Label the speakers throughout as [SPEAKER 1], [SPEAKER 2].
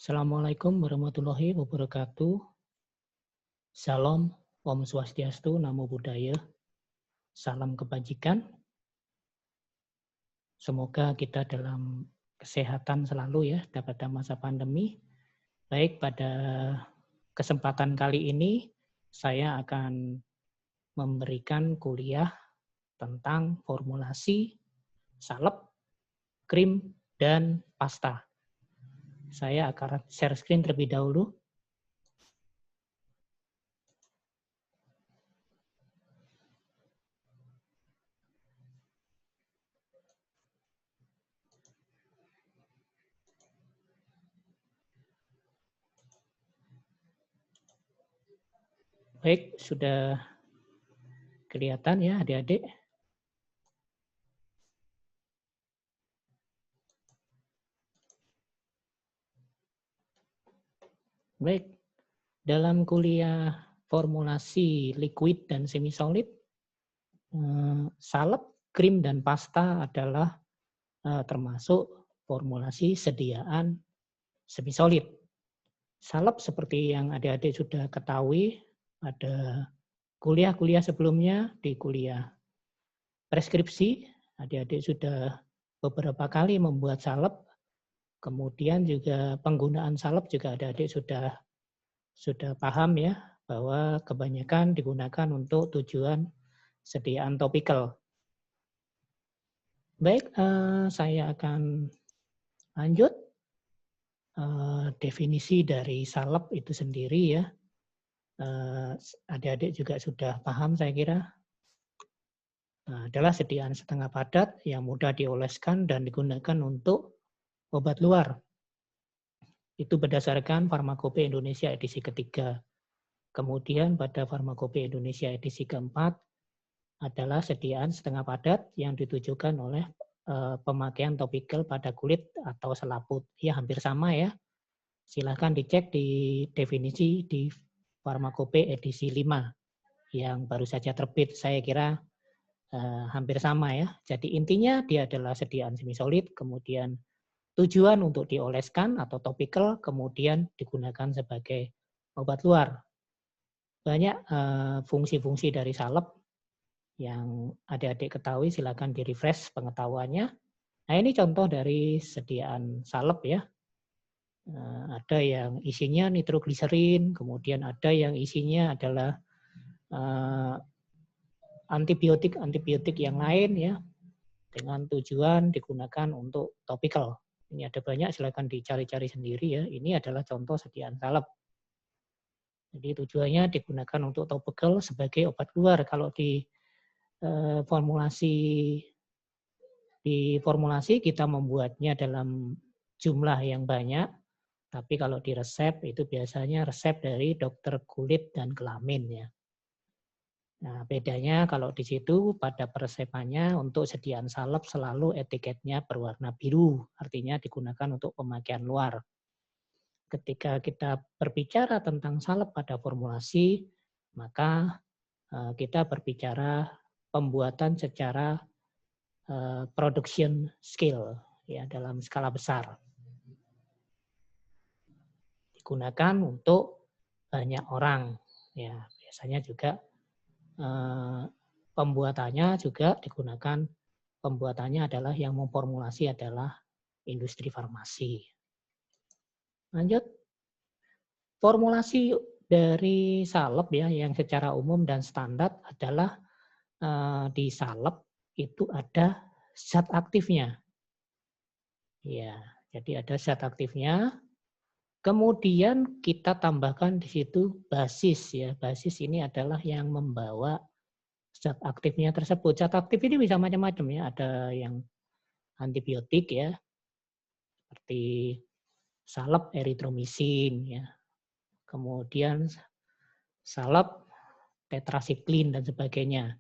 [SPEAKER 1] Assalamualaikum warahmatullahi wabarakatuh. Salam, Om Swastiastu, Namo Buddhaya, salam kebajikan. Semoga kita dalam kesehatan selalu ya pada masa pandemi. Baik, pada kesempatan kali ini saya akan memberikan kuliah tentang formulasi salep, krim, dan pasta. Saya akan share screen terlebih dahulu. Baik, sudah kelihatan ya adik-adik. Baik, dalam kuliah formulasi liquid dan semi-solid, salep, krim, dan pasta adalah termasuk formulasi sediaan semi-solid. Salep seperti yang adik-adik sudah ketahui, ada kuliah-kuliah sebelumnya di kuliah preskripsi, adik-adik sudah beberapa kali membuat salep, kemudian juga penggunaan salep juga adik-adik sudah paham ya, bahwa kebanyakan digunakan untuk tujuan sediaan topikal. Baik, saya akan lanjut. Definisi dari salep itu sendiri ya. Adik-adik juga sudah paham saya kira. Adalah sediaan setengah padat yang mudah dioleskan dan digunakan untuk obat luar. Itu berdasarkan Farmakope Indonesia edisi ketiga. Kemudian pada Farmakope Indonesia edisi keempat adalah sediaan setengah padat yang ditujukan oleh pemakaian topikal pada kulit atau selaput. Ya hampir sama ya. Silahkan dicek di definisi di Farmakope edisi 5 yang baru saja terbit. Saya kira hampir sama ya. Jadi intinya dia adalah sediaan semisolid, kemudian tujuan untuk dioleskan atau topikal, kemudian digunakan sebagai obat luar. Banyak fungsi-fungsi dari salep yang adik-adik ketahui, silakan di-refresh pengetahuannya. Nah ini contoh dari sediaan salep ya. Ada yang isinya nitrogliserin, kemudian ada yang isinya adalah antibiotik yang lain ya, dengan tujuan digunakan untuk topikal. Ini ada banyak, silakan dicari-cari sendiri ya. Ini adalah contoh sediaan salep. Jadi tujuannya digunakan untuk topikal sebagai obat luar. Kalau di formulasi kita membuatnya dalam jumlah yang banyak, tapi kalau di resep itu biasanya resep dari dokter kulit dan kelamin ya. Nah, bedanya kalau di situ pada peresepannya untuk sediaan salep selalu etiketnya berwarna biru, artinya digunakan untuk pemakaian luar. Ketika kita berbicara tentang salep pada formulasi, maka kita berbicara pembuatan secara production scale ya dalam skala besar. Digunakan untuk banyak orang ya, biasanya juga pembuatannya adalah yang memformulasi adalah industri farmasi. Lanjut. Formulasi dari salep ya yang secara umum dan standar adalah di salep itu ada zat aktifnya. Ya, jadi ada zat aktifnya. Kemudian kita tambahkan di situ basis ya. Basis ini adalah yang membawa zat aktifnya tersebut. Zat aktif ini bisa macam-macam ya. Ada yang antibiotik ya, seperti salep eritromisin ya. Kemudian salep tetrasiklin dan sebagainya.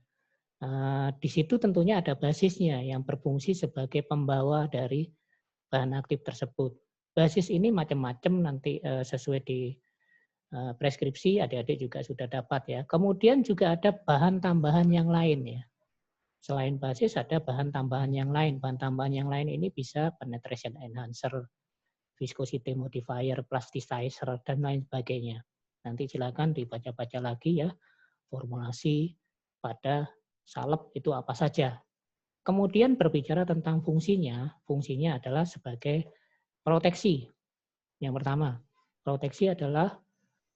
[SPEAKER 1] Di situ tentunya ada basisnya yang berfungsi sebagai pembawa dari bahan aktif tersebut. Basis ini macam-macam nanti sesuai di preskripsi adik-adik juga sudah dapat ya. Kemudian juga ada bahan tambahan yang lain ya. Selain basis ada bahan tambahan yang lain. Bahan tambahan yang lain ini bisa penetration enhancer, viscosity modifier, plasticizer, dan lain sebagainya. Nanti silakan dibaca-baca lagi ya, formulasi pada salep itu apa saja. Kemudian berbicara tentang fungsinya adalah sebagai proteksi. Yang pertama, proteksi adalah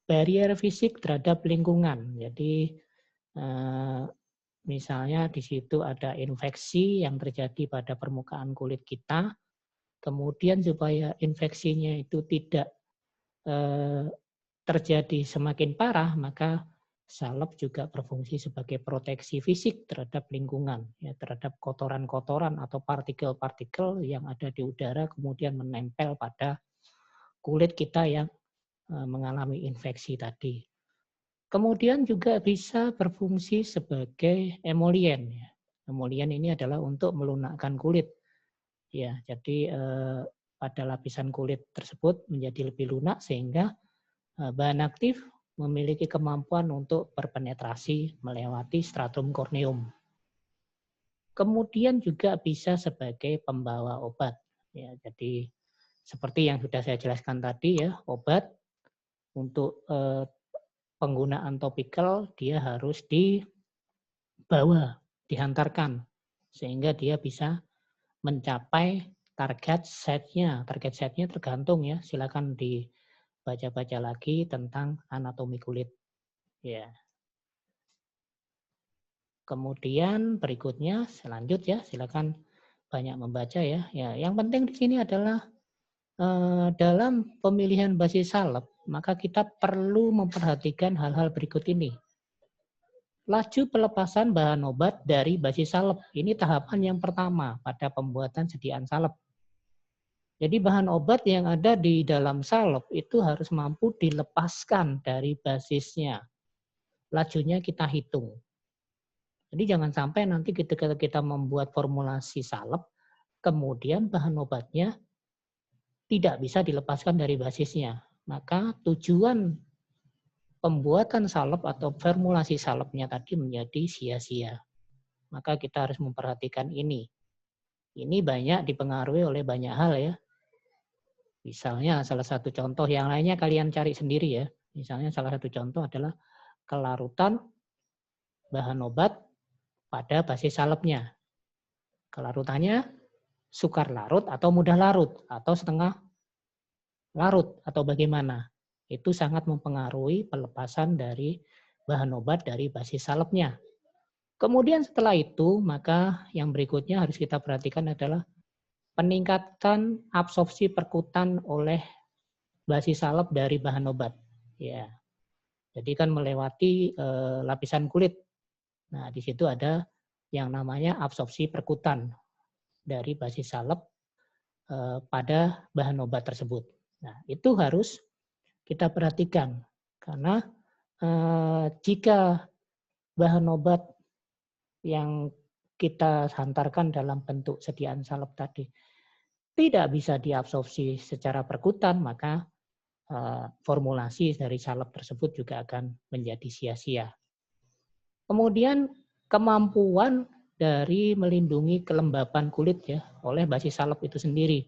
[SPEAKER 1] barrier fisik terhadap lingkungan. Jadi misalnya di situ ada infeksi yang terjadi pada permukaan kulit kita, kemudian supaya infeksinya itu tidak terjadi semakin parah, maka salep juga berfungsi sebagai proteksi fisik terhadap lingkungan, ya, terhadap kotoran-kotoran atau partikel-partikel yang ada di udara kemudian menempel pada kulit kita yang mengalami infeksi tadi. Kemudian juga bisa berfungsi sebagai emolien. Emolien ini adalah untuk melunakkan kulit. Ya, jadi pada lapisan kulit tersebut menjadi lebih lunak sehingga bahan aktif memiliki kemampuan untuk berpenetrasi melewati stratum corneum. Kemudian juga bisa sebagai pembawa obat. Ya, jadi seperti yang sudah saya jelaskan tadi ya, obat untuk penggunaan topikal dia harus dibawa, dihantarkan sehingga dia bisa mencapai target setnya. Target setnya tergantung ya, silakan dibaca-baca lagi tentang anatomi kulit. Ya. Kemudian berikutnya selanjut ya, silakan banyak membaca ya. Ya, yang penting di sini adalah dalam pemilihan basis salep, maka kita perlu memperhatikan hal-hal berikut ini. Laju pelepasan bahan obat dari basis salep. Ini tahapan yang pertama pada pembuatan sediaan salep. Jadi bahan obat yang ada di dalam salep itu harus mampu dilepaskan dari basisnya. Lajunya kita hitung. Jadi jangan sampai nanti ketika kita membuat formulasi salep, kemudian bahan obatnya tidak bisa dilepaskan dari basisnya. Maka tujuan pembuatan salep atau formulasi salepnya tadi menjadi sia-sia. Maka kita harus memperhatikan ini. Ini banyak dipengaruhi oleh banyak hal ya. Misalnya salah satu contoh, yang lainnya kalian cari sendiri ya. Misalnya salah satu contoh adalah kelarutan bahan obat pada basis salepnya. Kelarutannya sukar larut atau mudah larut atau setengah larut atau bagaimana. Itu sangat mempengaruhi pelepasan dari bahan obat dari basis salepnya. Kemudian setelah itu, maka yang berikutnya harus kita perhatikan adalah peningkatan absorpsi perkutan oleh basis salep dari bahan obat. Ya, jadi kan melewati lapisan kulit. Nah, di situ ada yang namanya absorpsi perkutan dari basis salep pada bahan obat tersebut. Nah, itu harus kita perhatikan karena jika bahan obat yang kita hantarkan dalam bentuk sediaan salep tadi tidak bisa diabsorpsi secara perkutan, maka formulasi dari salep tersebut juga akan menjadi sia-sia. Kemudian kemampuan dari melindungi kelembapan kulit ya oleh basis salep itu sendiri.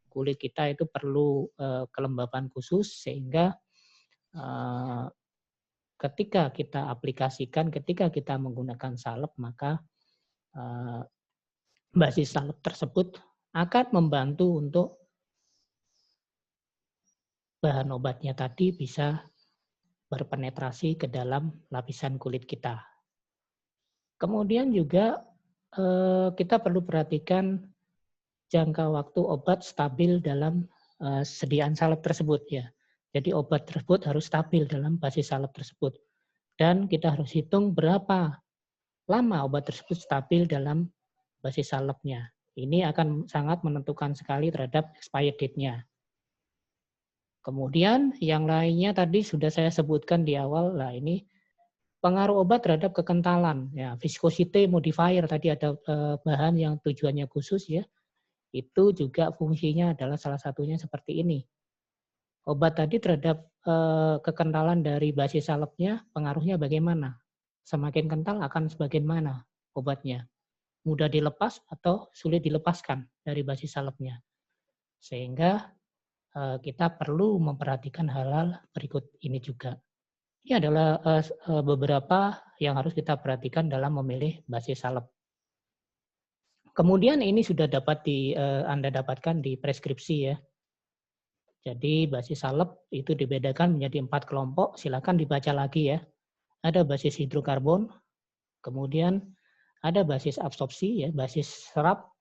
[SPEAKER 1] Kulit kita itu perlu kelembapan khusus sehingga ketika kita aplikasikan, ketika kita menggunakan salep, maka basis salep tersebut akan membantu untuk bahan obatnya tadi bisa berpenetrasi ke dalam lapisan kulit kita. Kemudian juga kita perlu perhatikan jangka waktu obat stabil dalam sediaan salep tersebut ya. Jadi obat tersebut harus stabil dalam basis salep tersebut. Dan kita harus hitung berapa lama obat tersebut stabil dalam basis salepnya. Ini akan sangat menentukan sekali terhadap expired date-nya. Kemudian yang lainnya tadi sudah saya sebutkan di awal, lah ini pengaruh obat terhadap kekentalan. Ya, viscosity modifier tadi ada bahan yang tujuannya khusus ya. Itu juga fungsinya adalah salah satunya seperti ini. Obat tadi terhadap kekentalan dari basis salepnya pengaruhnya bagaimana? Semakin kental akan semakin mana obatnya? Mudah dilepas atau sulit dilepaskan dari basis salepnya. Sehingga kita perlu memperhatikan hal-hal berikut ini juga. Ini adalah beberapa yang harus kita perhatikan dalam memilih basis salep. Kemudian ini sudah dapat Anda dapatkan di preskripsi ya. Jadi basis salep itu dibedakan menjadi 4 kelompok, silakan dibaca lagi ya. Ada basis hidrokarbon, kemudian ada basis absorpsi ya, basis serap,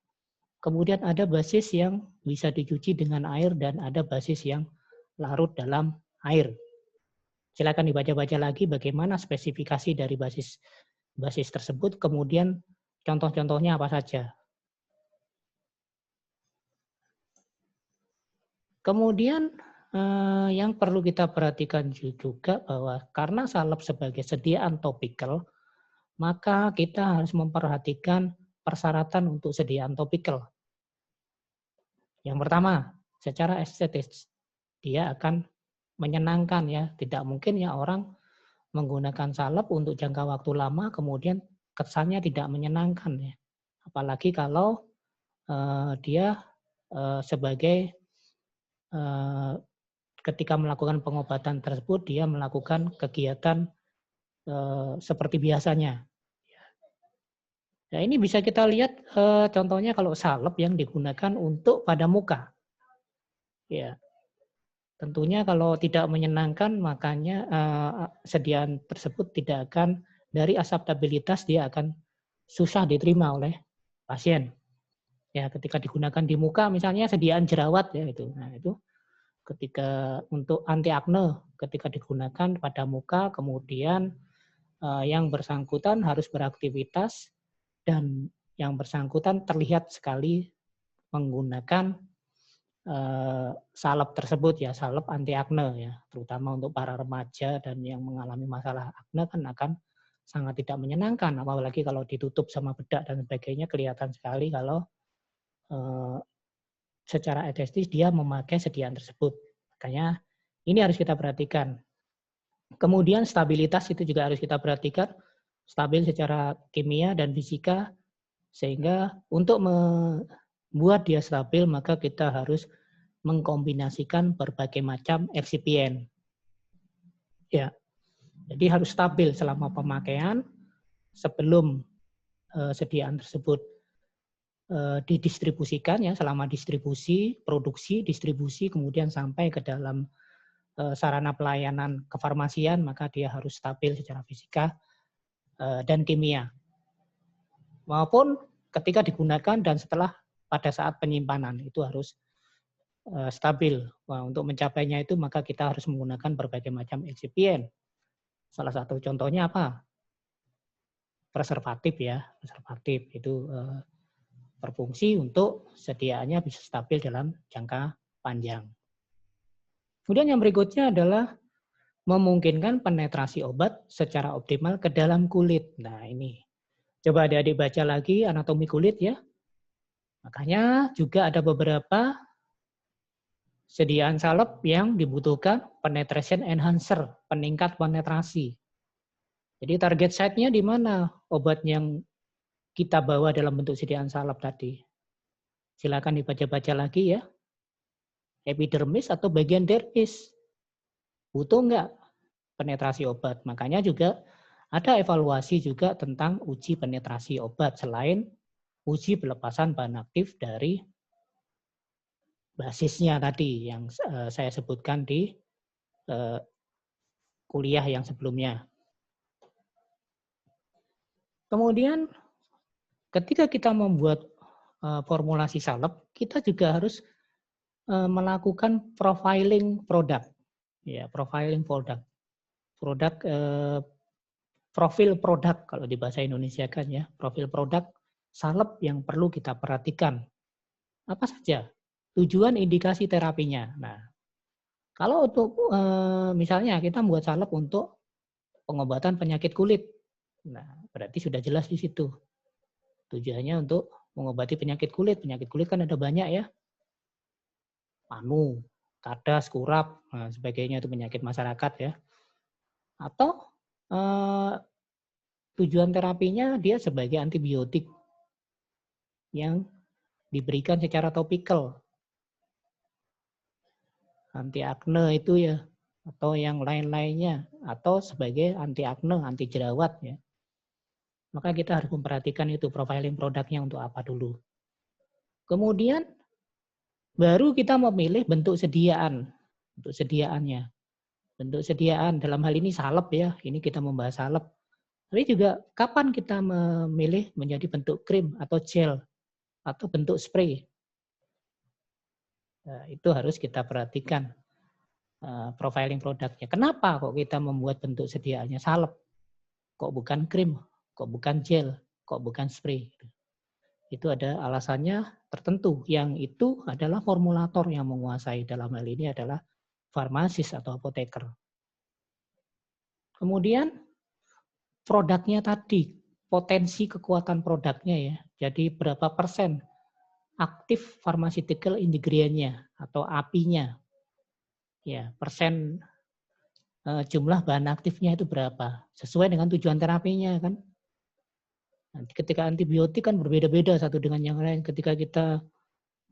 [SPEAKER 1] kemudian ada basis yang bisa dicuci dengan air dan ada basis yang larut dalam air. Silakan dibaca-baca lagi bagaimana spesifikasi dari basis tersebut, kemudian contoh-contohnya apa saja. Kemudian yang perlu kita perhatikan juga bahwa karena salep sebagai sediaan topikal, maka kita harus memperhatikan persyaratan untuk sediaan topikal. Yang pertama, secara estetis, dia akan menyenangkan ya. Tidak mungkin ya orang menggunakan salep untuk jangka waktu lama, kemudian kesannya tidak menyenangkan ya. Apalagi kalau dia sebagai ketika melakukan pengobatan tersebut, dia melakukan kegiatan seperti biasanya. Nah, ini bisa kita lihat contohnya kalau salep yang digunakan untuk pada muka. Ya, tentunya kalau tidak menyenangkan, makanya sediaan tersebut tidak akan, dari aseptabilitas dia akan susah diterima oleh pasien. Ya, ketika digunakan di muka, misalnya sediaan jerawat ya itu. Nah, itu ketika untuk anti akne, ketika digunakan pada muka, kemudian yang bersangkutan harus beraktivitas dan yang bersangkutan terlihat sekali menggunakan salep tersebut ya, salep anti akne ya, terutama untuk para remaja dan yang mengalami masalah akne kan akan sangat tidak menyenangkan, apalagi kalau ditutup sama bedak dan sebagainya, kelihatan sekali kalau secara estetis dia memakai sediaan tersebut. Makanya ini harus kita perhatikan. Kemudian stabilitas itu juga harus kita perhatikan, stabil secara kimia dan fisika, sehingga untuk membuat dia stabil maka kita harus mengkombinasikan berbagai macam eksipien. Ya, jadi harus stabil selama pemakaian sebelum sediaan tersebut didistribusikan ya, selama distribusi, produksi, distribusi, kemudian sampai ke dalam sarana pelayanan kefarmasian, maka dia harus stabil secara fisika dan kimia. Maupun ketika digunakan dan setelah pada saat penyimpanan itu harus stabil. Wah, untuk mencapainya itu maka kita harus menggunakan berbagai macam eksipien. Salah satu contohnya apa? Preservatif ya, preservatif itu berfungsi untuk sediaannya bisa stabil dalam jangka panjang. Kemudian yang berikutnya adalah memungkinkan penetrasi obat secara optimal ke dalam kulit. Nah ini, coba adik-adik baca lagi anatomi kulit ya. Makanya juga ada beberapa sediaan salep yang dibutuhkan penetration enhancer, peningkat penetrasi. Jadi target site-nya di mana obat yang kita bawa dalam bentuk sediaan salep tadi. Silakan dibaca-baca lagi ya. Epidermis atau bagian dermis. Butuh enggak penetrasi obat? Makanya juga ada evaluasi juga tentang uji penetrasi obat selain uji pelepasan bahan aktif dari basisnya tadi yang saya sebutkan di kuliah yang sebelumnya. Kemudian ketika kita membuat formulasi salep, kita juga harus melakukan profiling produk. Ya, profiling produk. Profil produk kalau di bahasa Indonesia kan ya, profil produk salep yang perlu kita perhatikan. Apa saja? Tujuan indikasi terapinya. Nah, kalau untuk misalnya kita membuat salep untuk pengobatan penyakit kulit. Nah, berarti sudah jelas di situ. Tujuannya untuk mengobati penyakit kulit. Penyakit kulit kan ada banyak ya. Panu, kadas, kurap, nah, sebagainya itu penyakit masyarakat ya. Atau tujuan terapinya dia sebagai antibiotik yang diberikan secara topikal. anti akne itu ya, atau yang lain-lainnya, atau sebagai anti akne, anti jerawat ya. Maka kita harus memperhatikan itu profiling produknya untuk apa dulu. Kemudian baru kita memilih bentuk sediaan, bentuk sediaannya. Bentuk sediaan dalam hal ini salep ya, ini kita membahas salep. Tapi juga kapan kita memilih menjadi bentuk krim atau gel atau bentuk spray. Nah, itu harus kita perhatikan profiling produknya. Kenapa kok kita membuat bentuk sediaannya salep? Kok bukan krim? Kok bukan gel? Kok bukan spray? Itu ada alasannya tertentu. Yang itu adalah formulator yang menguasai. Dalam hal ini adalah farmasis atau apoteker. Kemudian produknya tadi, potensi kekuatan produknya ya. Jadi berapa persen aktif pharmaceutical ingredient-nya atau API-nya. Ya, persen jumlah bahan aktifnya itu berapa? Sesuai dengan tujuan terapinya kan. Nanti ketika antibiotik kan berbeda-beda satu dengan yang lain. Ketika kita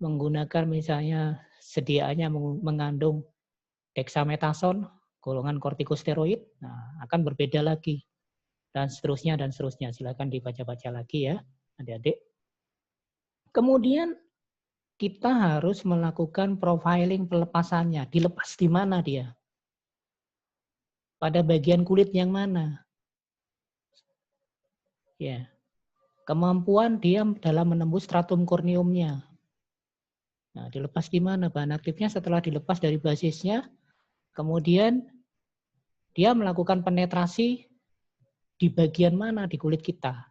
[SPEAKER 1] menggunakan misalnya sediaannya mengandung dexamethasone, golongan kortikosteroid, nah akan berbeda lagi. Dan seterusnya, dan seterusnya. Silakan dibaca-baca lagi ya, adik-adik. Kemudian kita harus melakukan profiling pelepasannya. Dilepas di mana dia? Pada bagian kulit yang mana? Ya. Kemampuan dia dalam menembus stratum korneumnya. Nah, dilepas di mana? Bahan aktifnya setelah dilepas dari basisnya, kemudian dia melakukan penetrasi di bagian mana di kulit kita.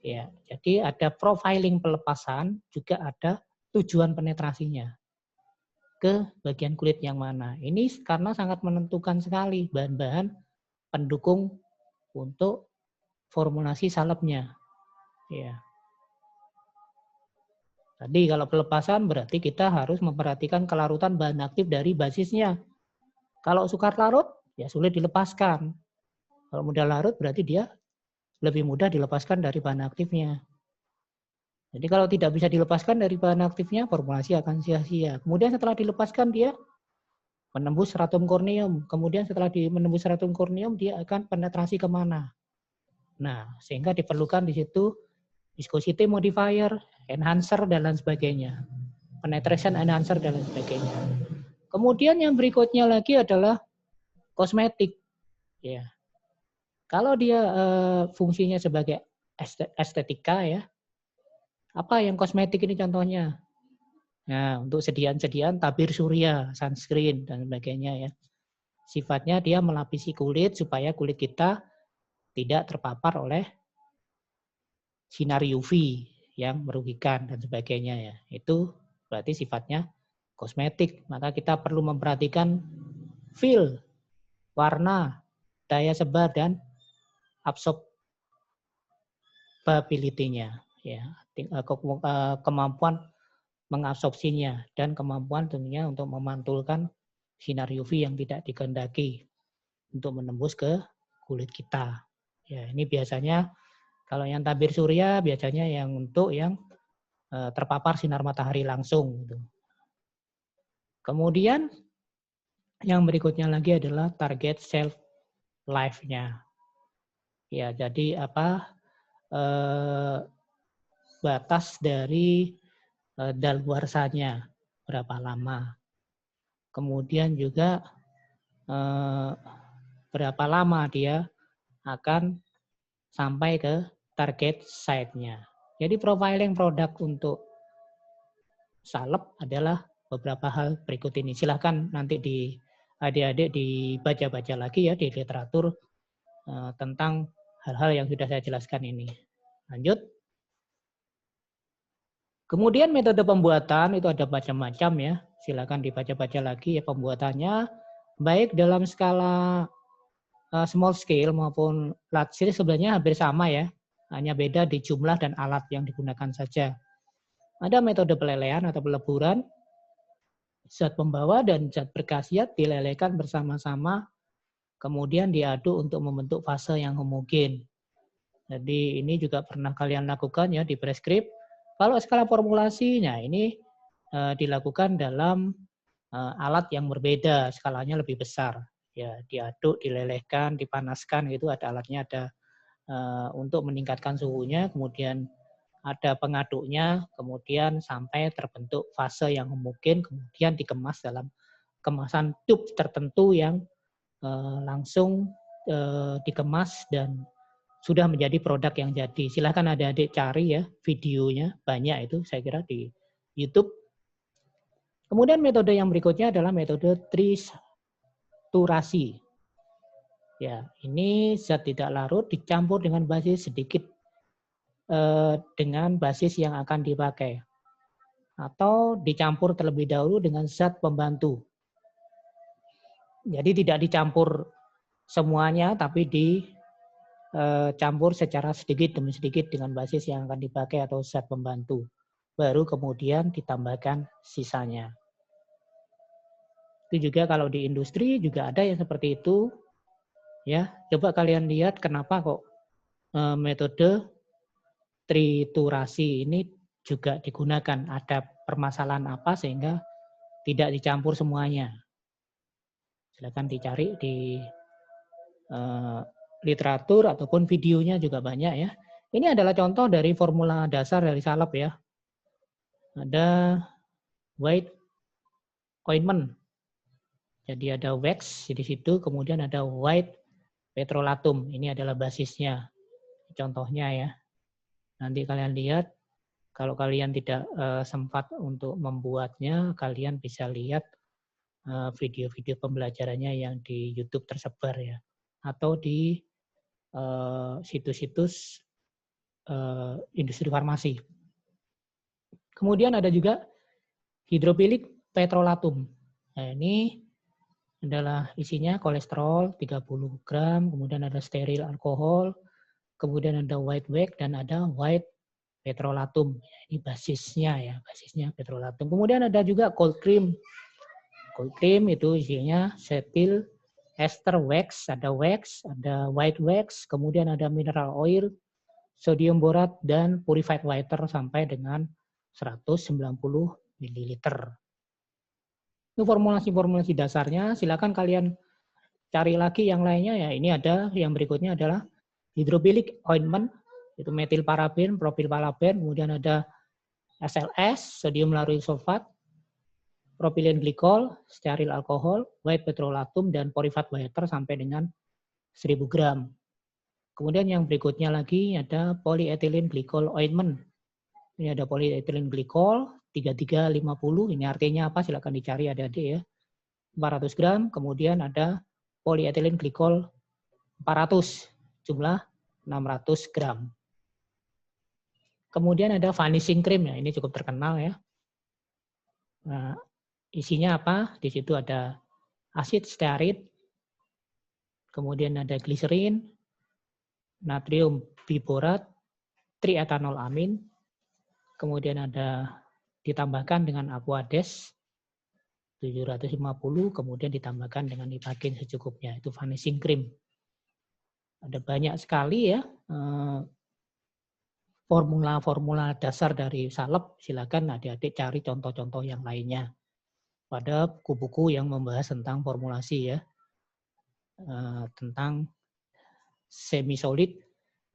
[SPEAKER 1] Ya, jadi ada profiling pelepasan, juga ada tujuan penetrasinya ke bagian kulit yang mana. Ini karena sangat menentukan sekali bahan-bahan pendukung untuk formulasi salepnya. Ya. Tadi kalau pelepasan berarti kita harus memperhatikan kelarutan bahan aktif dari basisnya. Kalau sukar larut, ya sulit dilepaskan. Kalau mudah larut berarti dia lebih mudah dilepaskan dari bahan aktifnya. Jadi kalau tidak bisa dilepaskan dari bahan aktifnya, formulasi akan sia-sia. Kemudian setelah dilepaskan dia menembus stratum corneum. Kemudian setelah menembus stratum corneum, dia akan penetrasi kemana? Nah, sehingga diperlukan di situ viscosity modifier, enhancer, dan lain sebagainya. Penetration enhancer, dan lain sebagainya. Kemudian yang berikutnya lagi adalah kosmetik. Ya. Kalau dia fungsinya sebagai estetika ya, apa yang kosmetik ini contohnya? Nah, untuk sediaan-sediaan tabir surya, sunscreen, dan sebagainya ya. Sifatnya dia melapisi kulit supaya kulit kita tidak terpapar oleh sinar UV yang merugikan dan sebagainya ya. Itu berarti sifatnya kosmetik. Maka kita perlu memperhatikan feel, warna, daya sebar, dan absorbability-nya. Ya, kemampuan mengabsorpsinya dan kemampuan tentunya untuk memantulkan sinar UV yang tidak dikehendaki untuk menembus ke kulit kita. Ya, ini biasanya kalau yang tabir surya biasanya yang untuk yang terpapar sinar matahari langsung. Gitu. Kemudian yang berikutnya lagi adalah target shelf life-nya. Ya, jadi apa batas dari daluarsanya berapa lama. Kemudian juga berapa lama dia akan sampai ke target site-nya. Jadi profiling produk untuk salep adalah beberapa hal berikut ini. Silahkan nanti adik-adik dibaca-baca lagi ya di literatur tentang hal-hal yang sudah saya jelaskan ini. Lanjut. Kemudian metode pembuatan itu ada macam-macam ya. Silakan dibaca-baca lagi ya pembuatannya. Baik dalam skala small scale maupun large scale sebenarnya hampir sama ya. Hanya beda di jumlah dan alat yang digunakan saja. Ada metode pelelehan atau peleburan. Zat pembawa dan zat berkhasiat dilelehkan bersama-sama. Kemudian diaduk untuk membentuk fase yang homogen. Jadi ini juga pernah kalian lakukan ya di preskrip. Kalau skala formulasi, nah ini dilakukan dalam alat yang berbeda, skalanya lebih besar. Ya, diaduk, dilelehkan, dipanaskan gitu, ada alatnya, ada untuk meningkatkan suhunya, kemudian ada pengaduknya, kemudian sampai terbentuk fase yang mungkin, kemudian dikemas dalam kemasan tube tertentu yang langsung dikemas dan sudah menjadi produk yang jadi. Silahkan adik-adik cari ya videonya, banyak itu saya kira di YouTube. Kemudian metode yang berikutnya adalah metode triturasi. Ya, ini zat tidak larut dicampur dengan basis sedikit dengan basis yang akan dipakai. Atau dicampur terlebih dahulu dengan zat pembantu. Jadi tidak dicampur semuanya, tapi dicampur secara sedikit demi sedikit dengan basis yang akan dipakai atau zat pembantu. Baru kemudian ditambahkan sisanya. Itu juga kalau di industri juga ada yang seperti itu. Ya, coba kalian lihat kenapa kok metode triturasi ini juga digunakan. Ada permasalahan apa sehingga tidak dicampur semuanya. Silakan dicari di literatur ataupun videonya juga banyak ya. Ini adalah contoh dari formula dasar dari salep ya. Ada white ointment. Jadi ada wax di situ, kemudian ada white petrolatum. Ini adalah basisnya. Contohnya ya. Nanti kalian lihat, kalau kalian tidak sempat untuk membuatnya, kalian bisa lihat video-video pembelajarannya yang di YouTube tersebar ya. Atau di situs-situs industri farmasi. Kemudian ada juga hidropilik petrolatum. Nah, ini adalah isinya kolesterol 30 gram, kemudian ada steril alkohol, kemudian ada white wax dan ada white petrolatum. Ini basisnya ya, basisnya petrolatum. Kemudian ada juga cold cream. Cold cream itu isinya cetyl ester wax, ada white wax, kemudian ada mineral oil, sodium borat, dan purified water sampai dengan 190 ml. Itu formulasi-formulasi dasarnya. Silakan kalian cari lagi yang lainnya ya. Ini ada yang berikutnya adalah hydrophilic ointment, itu metil paraben, propil paraben, kemudian ada SLS, sodium lauryl sulfat, propylene glycol, steril alkohol, white petrolatum, dan purified water sampai dengan 1000 gram. Kemudian yang berikutnya lagi ada polyethylene glycol ointment. Ini ada polyethylene glycol 3350. Ini artinya apa? Silakan dicari adik-adik ya. 400 gram. Kemudian ada polyethylene glycol 400. Jumlah 600 gram. Kemudian ada vanishing cream ya. Ini cukup terkenal ya. Nah, isinya apa? Di situ ada asid stearit. Kemudian ada gliserin, natrium biborat, triethanolamin, kemudian ada ditambahkan dengan aquades 750, kemudian ditambahkan dengan nitakin secukupnya, itu vanishing cream. Ada banyak sekali ya formula-formula dasar dari salep, silakan adik-adik cari contoh-contoh yang lainnya pada buku-buku yang membahas tentang formulasi ya, tentang semi-solid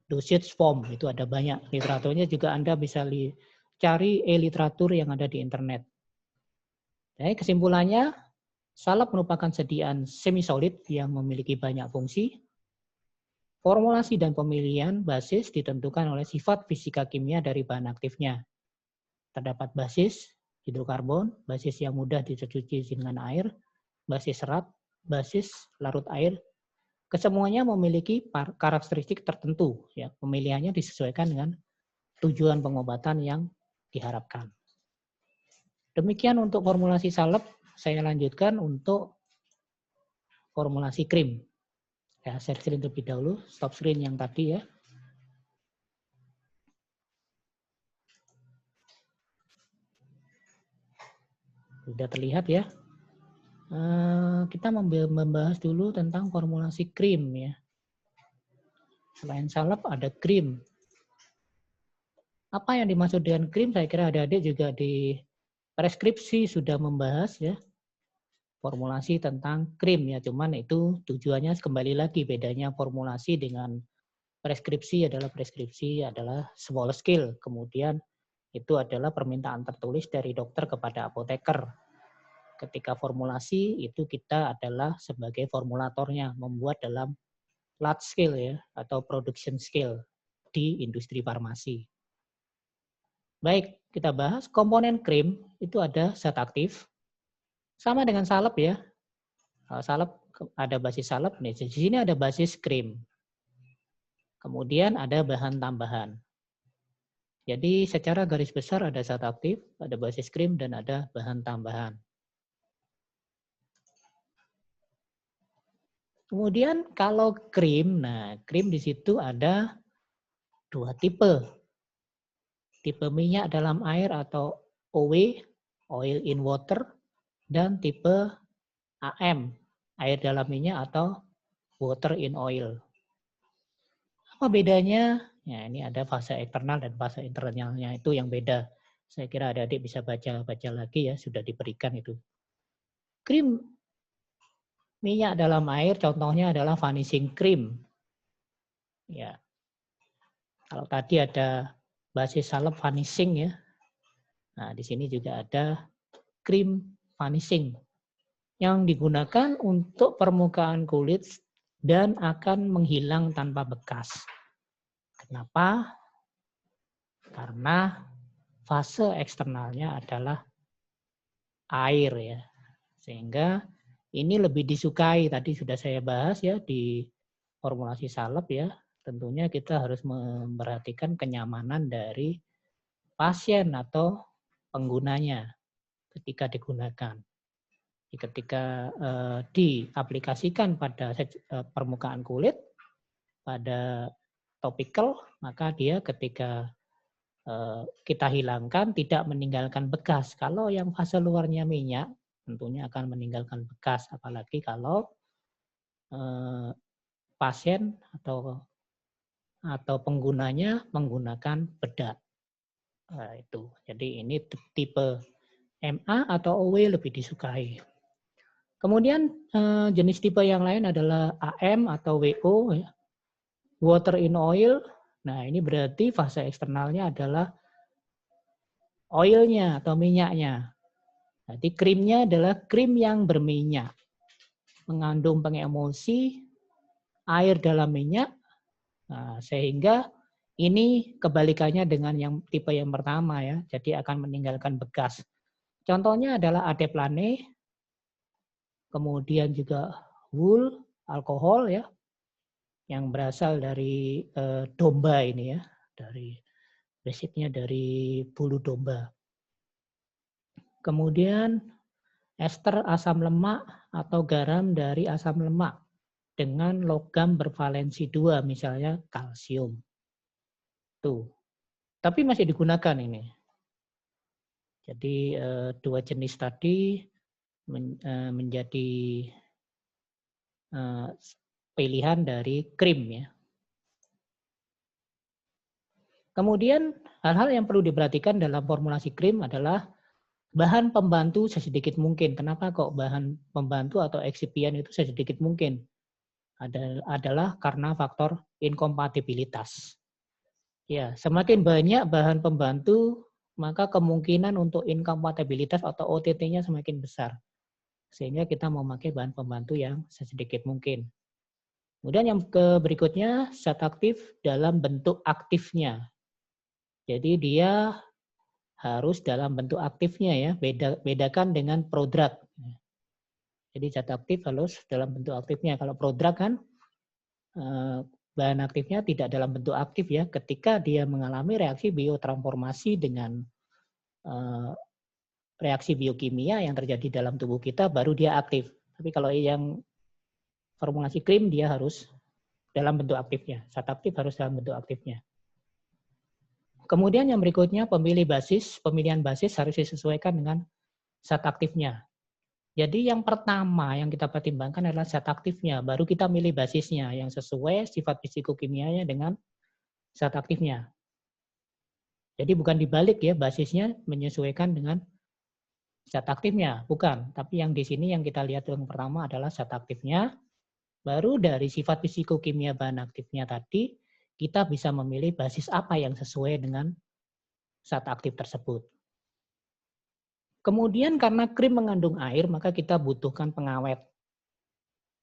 [SPEAKER 1] dosage form, itu ada banyak literaturnya juga. Anda bisa cari literatur yang ada di internet. Jadi kesimpulannya, salep merupakan sediaan semi-solid yang memiliki banyak fungsi. Formulasi dan pemilihan basis ditentukan oleh sifat fisika kimia dari bahan aktifnya. Terdapat basis hidrokarbon, basis yang mudah dicuci dengan air, basis serat, basis larut air. Kesemuanya memiliki karakteristik tertentu. Ya, pemilihannya disesuaikan dengan tujuan pengobatan yang diharapkan. Demikian untuk formulasi salep. Saya lanjutkan untuk formulasi krim. Ya, share screen terlebih dahulu. Stop screen yang tadi ya. Sudah terlihat ya. Kita membahas dulu tentang formulasi krim ya. Selain salep ada krim. Apa yang dimaksud dengan krim? Saya kira adik-adik juga di preskripsi sudah membahas ya. formulasi tentang krim ya, cuman itu tujuannya kembali lagi bedanya formulasi dengan preskripsi adalah small scale, kemudian itu adalah permintaan tertulis dari dokter kepada apoteker. Ketika formulasi itu kita adalah sebagai formulatornya, membuat dalam large scale ya atau production scale di industri farmasi. Baik, kita bahas komponen krim itu ada zat aktif, sama dengan salep ya. Salep ada basis salep, nih di sini ada basis krim. Kemudian ada bahan tambahan. Jadi secara garis besar ada zat aktif, ada basis krim, dan ada bahan tambahan. Kemudian kalau krim, nah krim di situ ada dua tipe. Tipe minyak dalam air atau OW, oil in water, dan tipe AM, air dalam minyak atau water in oil. Apa bedanya? Ya, ini ada fase eksternal dan fase internalnya, itu yang beda. Saya kira adik-adik bisa baca lagi ya, sudah diberikan itu. Krim minyak dalam air contohnya adalah vanishing cream. Ya. Kalau tadi ada basis salep vanishing ya. Nah, di sini juga ada krim vanishing yang digunakan untuk permukaan kulit dan akan menghilang tanpa bekas. Kenapa? Karena fase eksternalnya adalah air ya. Sehingga ini lebih disukai, tadi sudah saya bahas ya di formulasi salep ya. Tentunya kita harus memperhatikan kenyamanan dari pasien atau penggunanya ketika digunakan. Ketika diaplikasikan pada permukaan kulit, pada topical, maka dia ketika kita hilangkan tidak meninggalkan bekas. Kalau yang fase luarnya minyak, tentunya akan meninggalkan bekas, apalagi kalau pasien atau penggunanya menggunakan bedak. Nah, itu. Jadi ini tipe MA atau OW lebih disukai. Kemudian jenis tipe yang lain adalah AM atau WO, ya. Water in oil. Nah ini berarti fase eksternalnya adalah oilnya atau minyaknya. Jadi krimnya adalah krim yang berminyak, mengandung pengemulsi air dalam minyak, nah, sehingga ini kebalikannya dengan yang tipe yang pertama ya, jadi akan meninggalkan bekas. Contohnya adalah Adeplane, kemudian juga wool, alkohol ya, yang berasal dari domba ini ya, dari basicnya dari bulu domba. Kemudian ester asam lemak atau garam dari asam lemak dengan logam bervalensi 2, misalnya kalsium. Tuh. Tapi masih digunakan ini. Jadi dua jenis tadi menjadi pilihan dari krim ya. Kemudian hal-hal yang perlu diperhatikan dalam formulasi krim adalah bahan pembantu sesedikit mungkin. Kenapa kok bahan pembantu atau eksipien itu sesedikit mungkin? Adalah karena faktor inkompatibilitas. Ya, semakin banyak bahan pembantu, maka kemungkinan untuk inkompatibilitas atau OTT-nya semakin besar. Sehingga kita memakai bahan pembantu yang sesedikit mungkin. Kemudian yang berikutnya, zat aktif dalam bentuk aktifnya. Jadi dia harus dalam bentuk aktifnya ya, bedakan dengan prodrug. Jadi zat aktif harus dalam bentuk aktifnya. Kalau prodrug kan bahan aktifnya tidak dalam bentuk aktif ya, ketika dia mengalami reaksi biotransformasi dengan reaksi biokimia yang terjadi dalam tubuh kita, baru dia aktif. Tapi kalau yang formulasi krim, dia harus dalam bentuk aktifnya. Zat aktif harus dalam bentuk aktifnya. Kemudian yang berikutnya, pemilihan basis harus disesuaikan dengan zat aktifnya. Jadi yang pertama yang kita pertimbangkan adalah zat aktifnya, baru kita milih basisnya yang sesuai sifat fisikokimianya dengan zat aktifnya. Jadi bukan dibalik ya, basisnya menyesuaikan dengan zat aktifnya, bukan. Tapi yang di sini yang kita lihat yang pertama adalah zat aktifnya. Baru dari sifat fisikokimia bahan aktifnya tadi, kita bisa memilih basis apa yang sesuai dengan zat aktif tersebut. Kemudian karena krim mengandung air, maka kita butuhkan pengawet.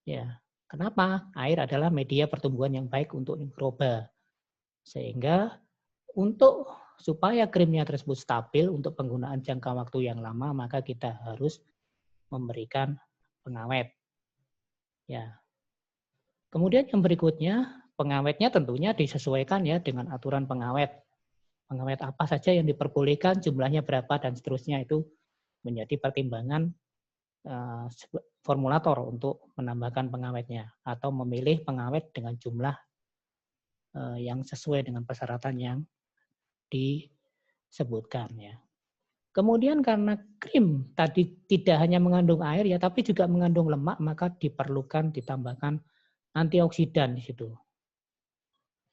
[SPEAKER 1] Ya, kenapa? Air adalah media pertumbuhan yang baik untuk mikroba. Sehingga supaya krimnya tersebut stabil untuk penggunaan jangka waktu yang lama, maka kita harus memberikan pengawet. Ya. Kemudian yang berikutnya, pengawetnya tentunya disesuaikan ya dengan aturan pengawet. Pengawet apa saja yang diperbolehkan, jumlahnya berapa, dan seterusnya itu menjadi pertimbangan formulator untuk menambahkan pengawetnya atau memilih pengawet dengan jumlah yang sesuai dengan persyaratan yang disebutkan ya. Kemudian karena krim tadi tidak hanya mengandung air ya, tapi juga mengandung lemak, maka diperlukan ditambahkan antioksidan di situ.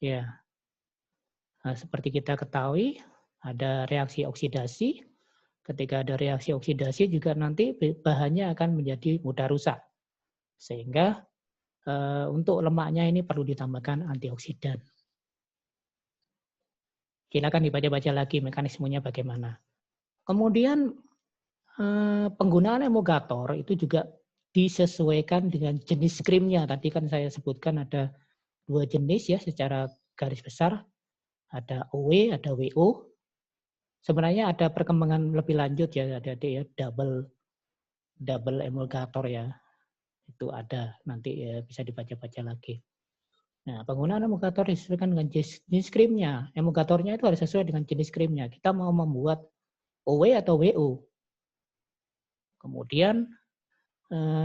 [SPEAKER 1] Ya, nah, seperti kita ketahui ada reaksi oksidasi. Ketika ada reaksi oksidasi juga nanti bahannya akan menjadi mudah rusak. Sehingga untuk lemaknya ini perlu ditambahkan antioksidan. Silakan dibaca-baca lagi mekanismenya bagaimana. Kemudian penggunaan emulgator itu juga disesuaikan dengan jenis krimnya. Tadi kan saya sebutkan ada 2 jenis ya secara garis besar. Ada OW, ada WO. Sebenarnya ada perkembangan lebih lanjut ya, ada ya, double emulgator ya. Itu ada, nanti ya bisa dibaca-baca lagi. Nah, penggunaan emulgator disesuaikan dengan jenis krimnya. Emulgatornya itu harus sesuai dengan jenis krimnya. Kita mau membuat OW atau WO. Kemudian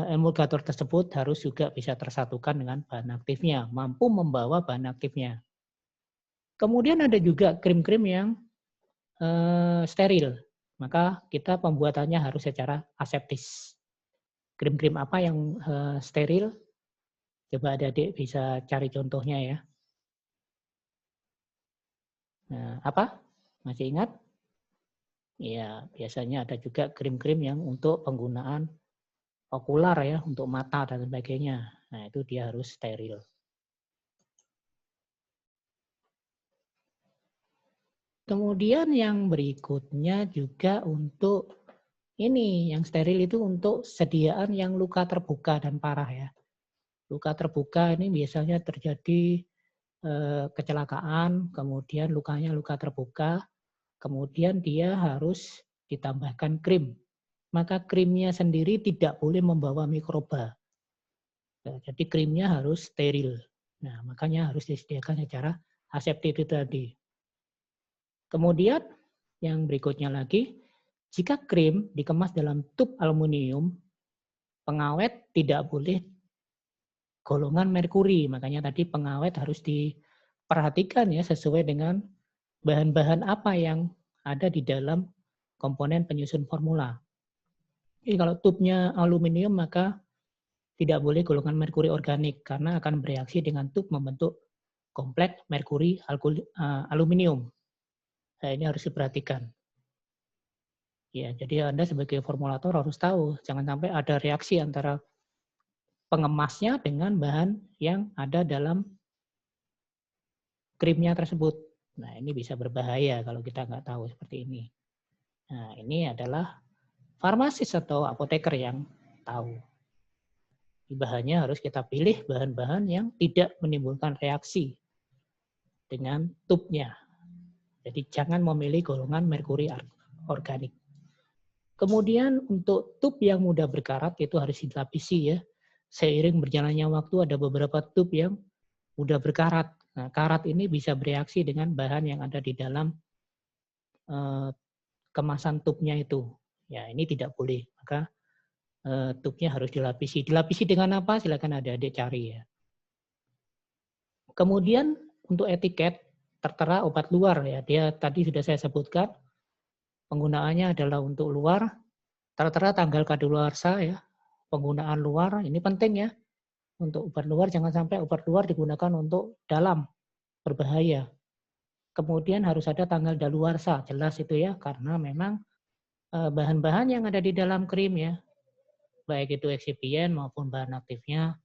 [SPEAKER 1] emulgator tersebut harus juga bisa tersatukan dengan bahan aktifnya, mampu membawa bahan aktifnya. Kemudian ada juga krim-krim yang steril, maka kita pembuatannya harus secara aseptis. Krim-krim apa yang steril? Coba adik-adik bisa cari contohnya ya. Nah, apa? Masih ingat? Ya, biasanya ada juga krim-krim yang untuk penggunaan okular ya, untuk mata dan sebagainya. Nah, itu dia harus steril. Kemudian yang berikutnya juga untuk ini, yang steril itu untuk sediaan yang luka terbuka dan parah ya. Luka terbuka ini biasanya terjadi kecelakaan, kemudian lukanya luka terbuka, kemudian dia harus ditambahkan krim. Maka krimnya sendiri tidak boleh membawa mikroba. Nah, jadi krimnya harus steril. Nah, makanya harus disediakan secara aseptik itu tadi. Kemudian yang berikutnya lagi, jika krim dikemas dalam tub aluminium, pengawet tidak boleh golongan merkuri. Makanya tadi pengawet harus diperhatikan ya sesuai dengan bahan-bahan apa yang ada di dalam komponen penyusun formula. Jadi kalau tubnya aluminium maka tidak boleh golongan merkuri organik karena akan bereaksi dengan tub membentuk kompleks merkuri aluminium. Nah, ini harus diperhatikan. Ya, jadi Anda sebagai formulator harus tahu, jangan sampai ada reaksi antara pengemasnya dengan bahan yang ada dalam krimnya tersebut. Nah, ini bisa berbahaya kalau kita nggak tahu seperti ini. Nah, ini adalah farmasis atau apoteker yang tahu. Bahannya harus kita pilih bahan-bahan yang tidak menimbulkan reaksi dengan tubnya. Jadi jangan memilih golongan merkuri organik. Kemudian untuk tub yang mudah berkarat itu harus dilapisi ya. Seiring berjalannya waktu ada beberapa tub yang mudah berkarat. Nah, karat ini bisa bereaksi dengan bahan yang ada di dalam kemasan tubnya itu. Ya, ini tidak boleh. Maka tubnya harus dilapisi. Dilapisi dengan apa? Silakan adik-adik cari ya. Kemudian untuk etiket tertera obat luar ya. Dia tadi sudah saya sebutkan penggunaannya adalah untuk luar. Tertera tanggal kadaluarsa ya. Penggunaan luar ini penting ya. Untuk obat luar jangan sampai obat luar digunakan untuk dalam, berbahaya. Kemudian harus ada tanggal daluarsa, jelas itu ya, karena memang bahan-bahan yang ada di dalam krim ya, baik itu eksipien maupun bahan aktifnya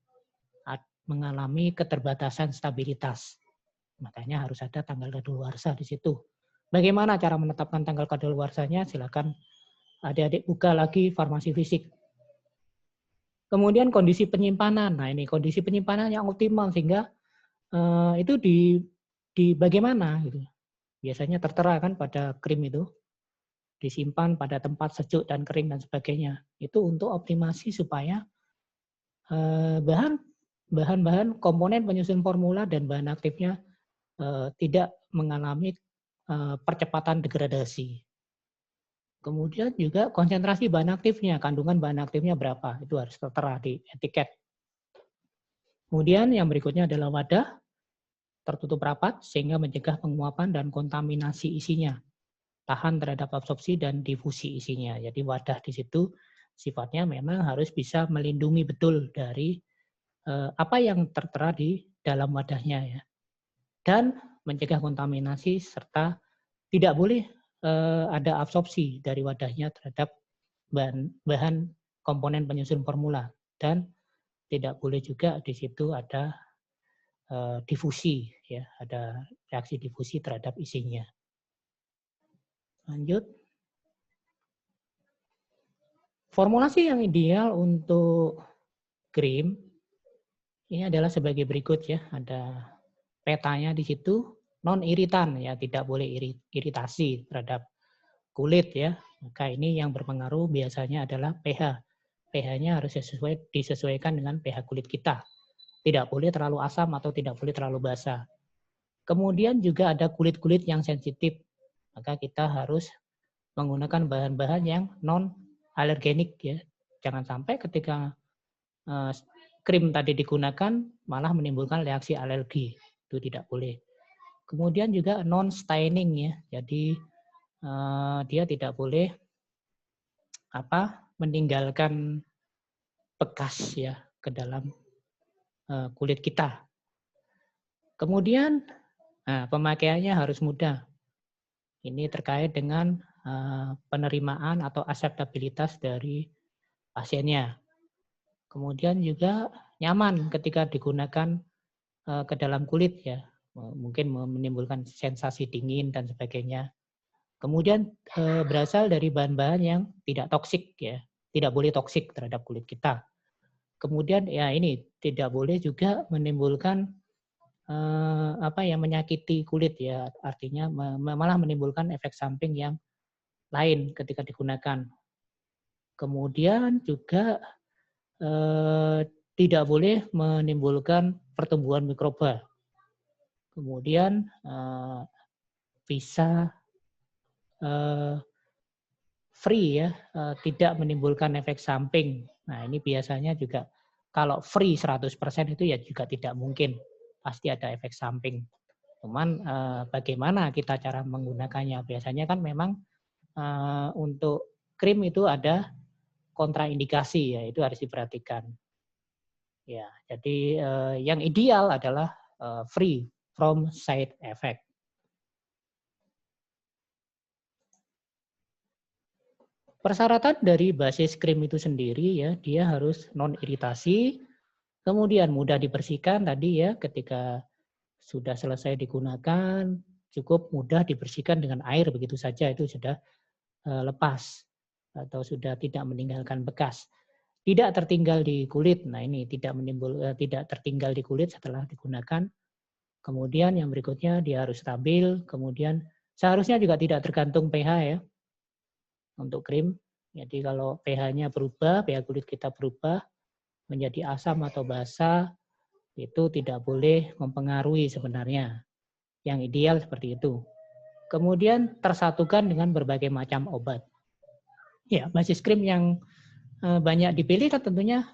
[SPEAKER 1] mengalami keterbatasan stabilitas. Makanya harus ada tanggal kadaluarsa di situ. Bagaimana cara menetapkan tanggal kadaluarsanya? Silakan adik-adik buka lagi farmasi fisik. Kemudian kondisi penyimpanan. Nah, ini kondisi penyimpanan yang optimal sehingga itu di bagaimana gitu. Biasanya tertera kan pada krim itu disimpan pada tempat sejuk dan kering dan sebagainya. Itu untuk optimasi supaya bahan-bahan komponen penyusun formula dan bahan aktifnya tidak mengalami percepatan degradasi. Kemudian juga konsentrasi bahan aktifnya, kandungan bahan aktifnya berapa, itu harus tertera di etiket. Kemudian yang berikutnya adalah wadah tertutup rapat sehingga mencegah penguapan dan kontaminasi isinya, tahan terhadap absorpsi dan difusi isinya. Jadi wadah di situ sifatnya memang harus bisa melindungi betul dari apa yang tertera di dalam wadahnya ya. Dan mencegah kontaminasi serta tidak boleh ada absorpsi dari wadahnya terhadap bahan komponen penyusun formula dan tidak boleh juga di situ ada difusi ya, ada reaksi difusi terhadap isinya. Lanjut. Formulasi yang ideal untuk krim ini adalah sebagai berikut ya, ada petanya di situ, non iritan ya, tidak boleh iritasi terhadap kulit ya. Maka ini yang berpengaruh biasanya adalah pH. pH-nya harus disesuaikan dengan pH kulit kita. Tidak boleh terlalu asam atau tidak boleh terlalu basah. Kemudian juga ada kulit-kulit yang sensitif. Maka kita harus menggunakan bahan-bahan yang non alergenik ya. Jangan sampai ketika krim tadi digunakan malah menimbulkan reaksi alergi. Itu tidak boleh. Kemudian juga non staining ya. Jadi dia tidak boleh meninggalkan bekas ya ke dalam kulit kita. Kemudian pemakaiannya harus mudah. Ini terkait dengan penerimaan atau akseptabilitas dari pasiennya. Kemudian juga nyaman ketika digunakan ke dalam kulit ya, mungkin menimbulkan sensasi dingin dan sebagainya. Kemudian berasal dari bahan-bahan yang tidak toksik ya, tidak boleh toksik terhadap kulit kita. Kemudian ya ini tidak boleh juga menimbulkan menyakiti kulit ya, artinya malah menimbulkan efek samping yang lain ketika digunakan. Kemudian juga tidak boleh menimbulkan pertumbuhan mikroba. Kemudian bisa free ya, tidak menimbulkan efek samping. Nah, ini biasanya juga kalau free 100% itu ya juga tidak mungkin. Pasti ada efek samping. Cuman bagaimana kita cara menggunakannya? Biasanya kan memang untuk krim itu ada kontraindikasi ya, itu harus diperhatikan. Ya, jadi yang ideal adalah free from side effect. Persyaratan dari basis krim itu sendiri ya, dia harus non iritasi, kemudian mudah dibersihkan tadi ya, ketika sudah selesai digunakan cukup mudah dibersihkan dengan air begitu saja, itu sudah lepas atau sudah tidak meninggalkan bekas. Tidak tertinggal di kulit. Nah, ini tidak tertinggal di kulit setelah digunakan. Kemudian yang berikutnya dia harus stabil, kemudian seharusnya juga tidak tergantung pH ya untuk krim. Jadi kalau pH-nya berubah, pH kulit kita berubah menjadi asam atau basa, itu tidak boleh mempengaruhi sebenarnya. Yang ideal seperti itu. Kemudian tersatukan dengan berbagai macam obat. Ya, basis krim yang banyak dipilih kan tentunya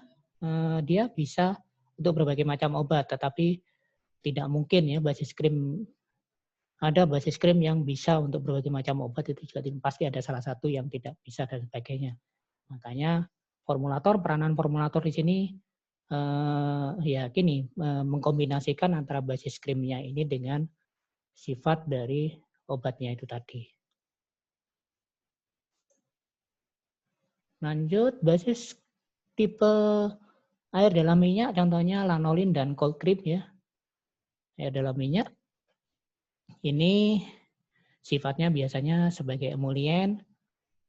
[SPEAKER 1] dia bisa untuk berbagai macam obat, tetapi tidak mungkin ya ada basis krim yang bisa untuk berbagai macam obat, itu juga pasti ada salah satu yang tidak bisa dan sebagainya. Makanya peranan formulator di sini mengkombinasikan antara basis krimnya ini dengan sifat dari obatnya itu tadi. Lanjut, basis tipe air dalam minyak contohnya lanolin dan cold cream ya. Air dalam minyak ini sifatnya biasanya sebagai emulien,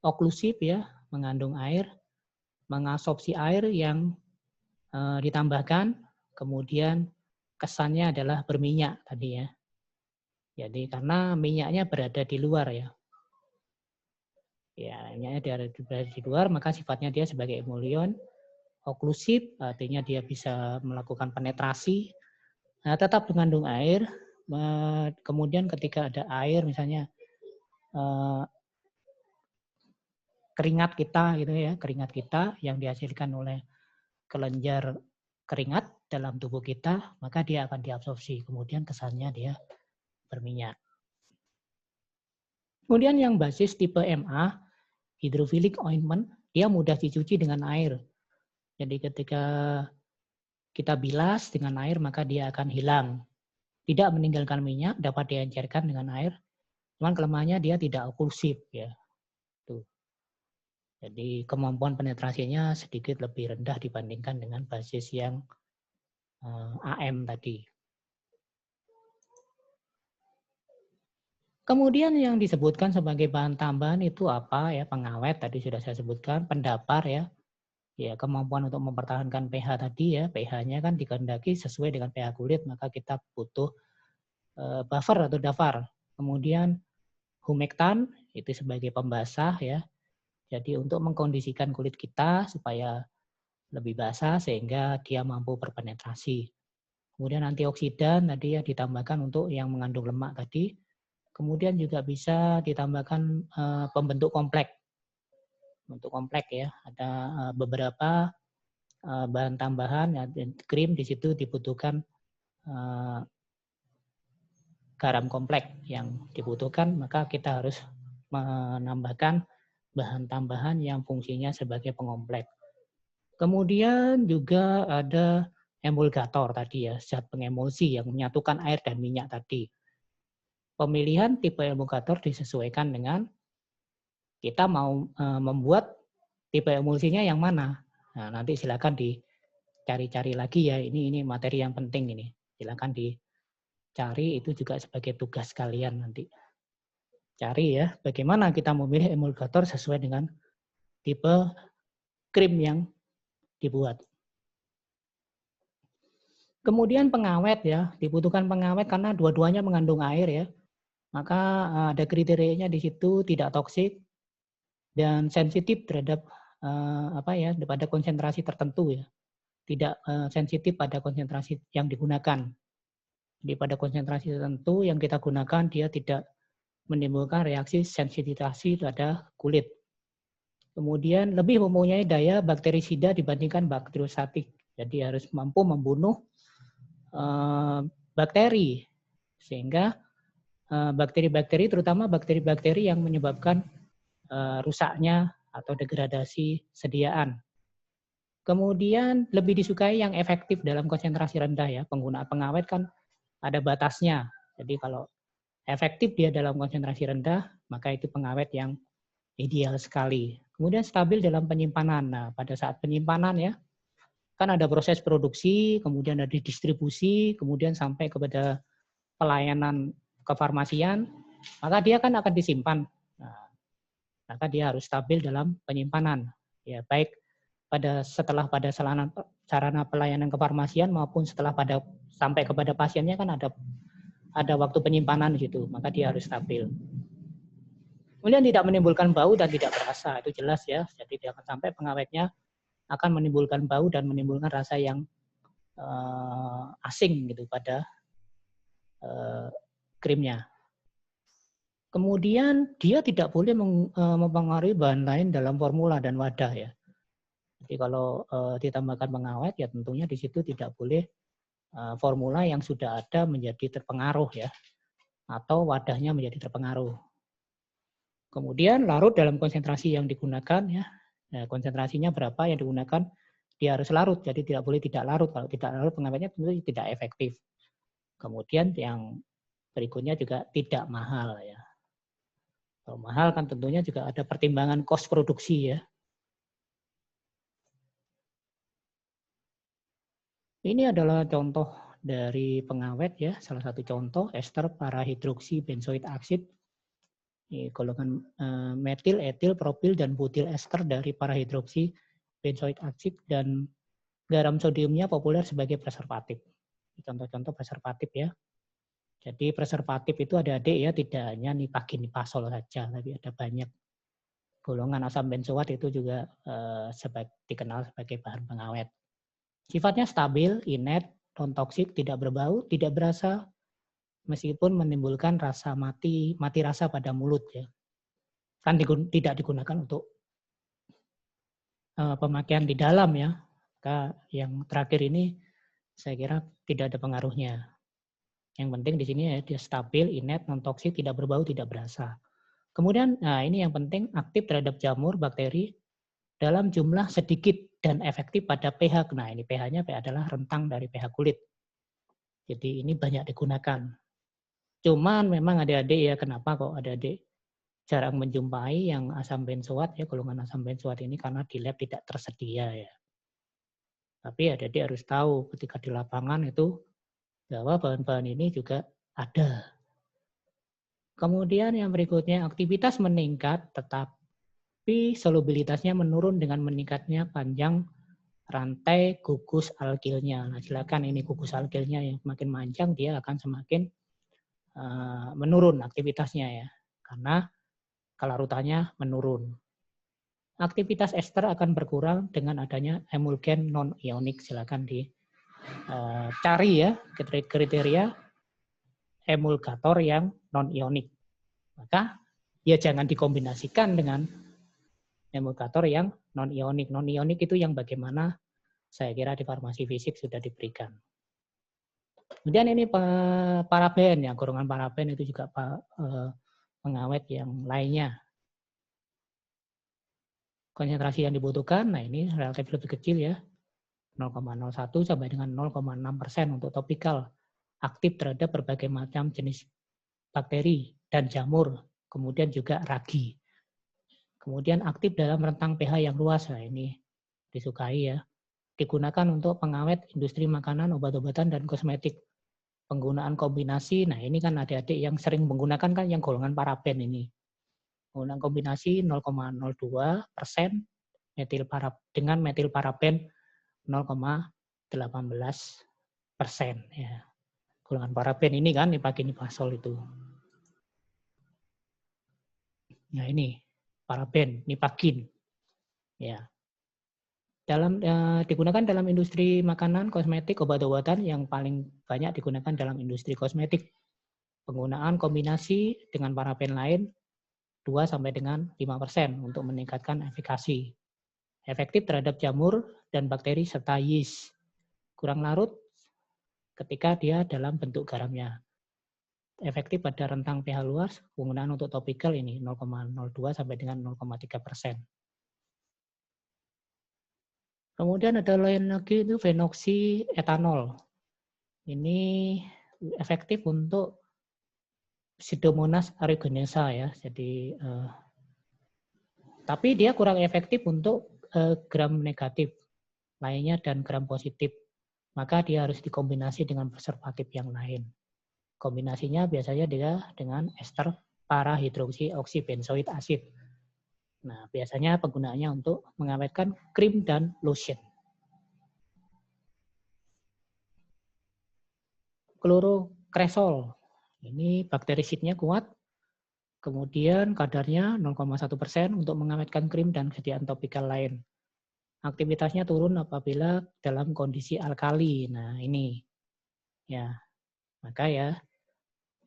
[SPEAKER 1] oklusif ya, mengandung air, mengabsorpsi air yang ditambahkan, kemudian kesannya adalah berminyak tadi ya. Jadi karena minyaknya berada di luar ya. Ya, minyaknya berada di luar, maka sifatnya dia sebagai emulien, oklusif, artinya dia bisa melakukan penetrasi, nah, tetap mengandung air. Kemudian ketika ada air, misalnya keringat kita gitu ya, keringat kita yang dihasilkan oleh kelenjar keringat dalam tubuh kita, maka dia akan diabsorpsi. Kemudian kesannya dia berminyak. Kemudian yang basis tipe MA, hydrophilic ointment, dia mudah dicuci dengan air. Jadi ketika kita bilas dengan air, maka dia akan hilang. Tidak meninggalkan minyak, dapat diencerkan dengan air. Cuman kelemahannya dia tidak oklusif ya. Tuh. Jadi kemampuan penetrasinya sedikit lebih rendah dibandingkan dengan basis yang AM tadi. Kemudian yang disebutkan sebagai bahan tambahan itu apa ya? Pengawet tadi sudah saya sebutkan, pendapar ya. Ya, kemampuan untuk mempertahankan pH tadi ya, pH-nya kan dikehendaki sesuai dengan pH kulit, maka kita butuh buffer atau dafar. Kemudian humektan itu sebagai pembasah ya. Jadi untuk mengkondisikan kulit kita supaya lebih basah sehingga dia mampu berpenetrasi. Kemudian antioksidan tadi ya ditambahkan untuk yang mengandung lemak tadi. Kemudian juga bisa ditambahkan pembentuk kompleks. Bentuk kompleks ya, ada beberapa bahan tambahan ya, krim di situ dibutuhkan garam kompleks yang dibutuhkan, maka kita harus menambahkan bahan tambahan yang fungsinya sebagai pengompleks. Kemudian juga ada emulgator tadi ya, zat pengemulsi yang menyatukan air dan minyak tadi. Pemilihan tipe emulgator disesuaikan dengan kita mau membuat tipe emulsinya yang mana. Nah, nanti silakan dicari-cari lagi ya. Ini materi yang penting ini. Silakan dicari, itu juga sebagai tugas kalian nanti. Cari ya, bagaimana kita memilih emulgator sesuai dengan tipe krim yang dibuat. Kemudian pengawet ya, dibutuhkan pengawet karena dua-duanya mengandung air ya. Maka ada kriterianya di situ, tidak toksik dan sensitif terhadap pada konsentrasi tertentu ya. Tidak sensitif pada konsentrasi yang digunakan. Jadi pada konsentrasi tertentu yang kita gunakan dia tidak menimbulkan reaksi sensititasi pada kulit. Kemudian lebih mempunyai daya bakterisida dibandingkan bakteriostatik. Jadi harus mampu membunuh bakteri sehingga bakteri-bakteri terutama bakteri-bakteri yang menyebabkan rusaknya atau degradasi sediaan. Kemudian lebih disukai yang efektif dalam konsentrasi rendah ya. Penggunaan pengawet kan ada batasnya. Jadi kalau efektif dia dalam konsentrasi rendah, maka itu pengawet yang ideal sekali. Kemudian stabil dalam penyimpanan. Nah, pada saat penyimpanan ya, kan ada proses produksi, kemudian ada distribusi, kemudian sampai kepada pelayanan kefarmasian, maka dia kan akan disimpan. Nah, maka dia harus stabil dalam penyimpanan. Ya, baik setelah pada sarana pelayanan kefarmasian maupun setelah sampai kepada pasiennya kan ada waktu penyimpanan gitu, maka dia harus stabil. Kemudian tidak menimbulkan bau dan tidak berasa, itu jelas ya. Jadi jangan sampai pengawetnya akan menimbulkan bau dan menimbulkan rasa yang asing gitu pada krimnya. Kemudian dia tidak boleh mempengaruhi bahan lain dalam formula dan wadah ya. Jadi kalau ditambahkan pengawet ya tentunya di situ tidak boleh formula yang sudah ada menjadi terpengaruh ya, atau wadahnya menjadi terpengaruh. Kemudian larut dalam konsentrasi yang digunakan ya. Nah, konsentrasinya berapa yang digunakan, dia harus larut. Jadi tidak boleh tidak larut. Kalau tidak larut pengawetnya tentu tidak efektif. Kemudian yang berikutnya juga tidak mahal ya. Kalau mahal kan tentunya juga ada pertimbangan cost produksi ya. Ini adalah contoh dari pengawet ya, salah satu contoh ester parahidroksi benzoid aksid. Ini golongan metil, etil, propil, dan butil ester dari parahidroksi benzoid aksid dan garam sodiumnya populer sebagai preservatif. Contoh-contoh preservatif ya. Jadi preservatif itu adik-adik ya, tidak hanya nipagin-nipasol saja, tapi ada banyak golongan asam benzoat itu juga dikenal sebagai bahan pengawet. Sifatnya stabil, inert, non-toksik, tidak berbau, tidak berasa, meskipun menimbulkan rasa mati rasa pada mulut ya. Kan tidak digunakan untuk pemakaian di dalam ya. Maka yang terakhir ini saya kira tidak ada pengaruhnya. Yang penting di sini ya dia stabil, inert, non-toksik, tidak berbau, tidak berasa. Kemudian, nah ini yang penting, aktif terhadap jamur, bakteri dalam jumlah sedikit dan efektif pada pH. Nah ini pH-nya adalah rentang dari pH kulit. Jadi ini banyak digunakan. Cuman memang adik-adik ya, kenapa kok adik-adik jarang menjumpai yang asam benzoat ya, golongan asam benzoat ini karena di lab tidak tersedia ya. Tapi adik-adik harus tahu ketika di lapangan itu bahwa bahan-bahan ini juga ada. Kemudian yang berikutnya, aktivitas meningkat tetapi solubilitasnya menurun dengan meningkatnya panjang rantai gugus alkilnya. Nah, silakan ini gugus alkilnya yang semakin panjang dia akan semakin menurun aktivitasnya ya. Karena kelarutannya menurun. Aktivitas ester akan berkurang dengan adanya emulgen non-ionik. Silakan dicari ya kriteria emulgator yang non-ionik. Maka ya jangan dikombinasikan dengan emulgator yang non-ionik. Non-ionik itu yang bagaimana saya kira di farmasi fisik sudah diberikan. Kemudian ini paraben ya, golongan paraben itu juga pengawet yang lainnya. Konsentrasi yang dibutuhkan, nah ini relatif lebih kecil ya, 0,01 sampai dengan 0,6% untuk topikal, aktif terhadap berbagai macam jenis bakteri dan jamur, kemudian juga ragi. Kemudian aktif dalam rentang pH yang luas, nah ini disukai ya. Digunakan untuk pengawet industri makanan, obat-obatan, dan kosmetik. Penggunaan kombinasi, nah ini kan adik-adik yang sering menggunakan kan yang golongan paraben ini. Penggunaan kombinasi 0,02% dengan metil paraben 0,18%. Ya. Golongan paraben ini kan nipagin-nipasol itu. Nah ini paraben, nipagin. Ya. Digunakan dalam industri makanan, kosmetik, obat-obatan yang paling banyak digunakan dalam industri kosmetik. Penggunaan kombinasi dengan paraben lain 2 sampai dengan 5% untuk meningkatkan efikasi. Efektif terhadap jamur dan bakteri serta yeast. Kurang larut ketika dia dalam bentuk garamnya. Efektif pada rentang pH luas, penggunaan untuk topikal ini 0,02 sampai dengan 0,3%. Kemudian ada lain lagi itu fenoksi etanol. Ini efektif untuk Pseudomonas aeruginosa ya. Jadi tapi dia kurang efektif untuk gram negatif lainnya dan gram positif. Maka dia harus dikombinasi dengan preservatif yang lain. Kombinasinya biasanya dia dengan ester parahidroksi oksibenzoid asid. Nah, biasanya penggunaannya untuk mengawetkan krim dan lotion. Klorokresol. Ini bakterisidnya kuat. Kemudian kadarnya 0,1% untuk mengawetkan krim dan sediaan topikal lain. Aktivitasnya turun apabila dalam kondisi alkali. Nah, ini. Ya. Maka ya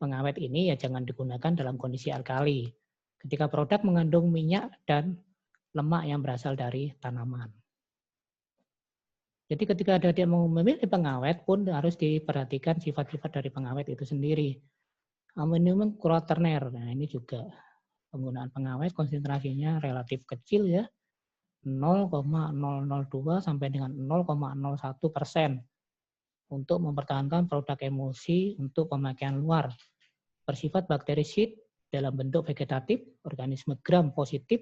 [SPEAKER 1] pengawet ini ya jangan digunakan dalam kondisi alkali. Ketika produk mengandung minyak dan lemak yang berasal dari tanaman. Jadi ketika ada dia mau memilih pengawet pun harus diperhatikan sifat-sifat dari pengawet itu sendiri. Amonium quaterner, nah ini juga penggunaan pengawet konsentrasinya relatif kecil ya, 0,002 sampai dengan 0,01% untuk mempertahankan produk emulsi untuk pemakaian luar. Bersifat bakterisid dalam bentuk vegetatif, organisme gram positif,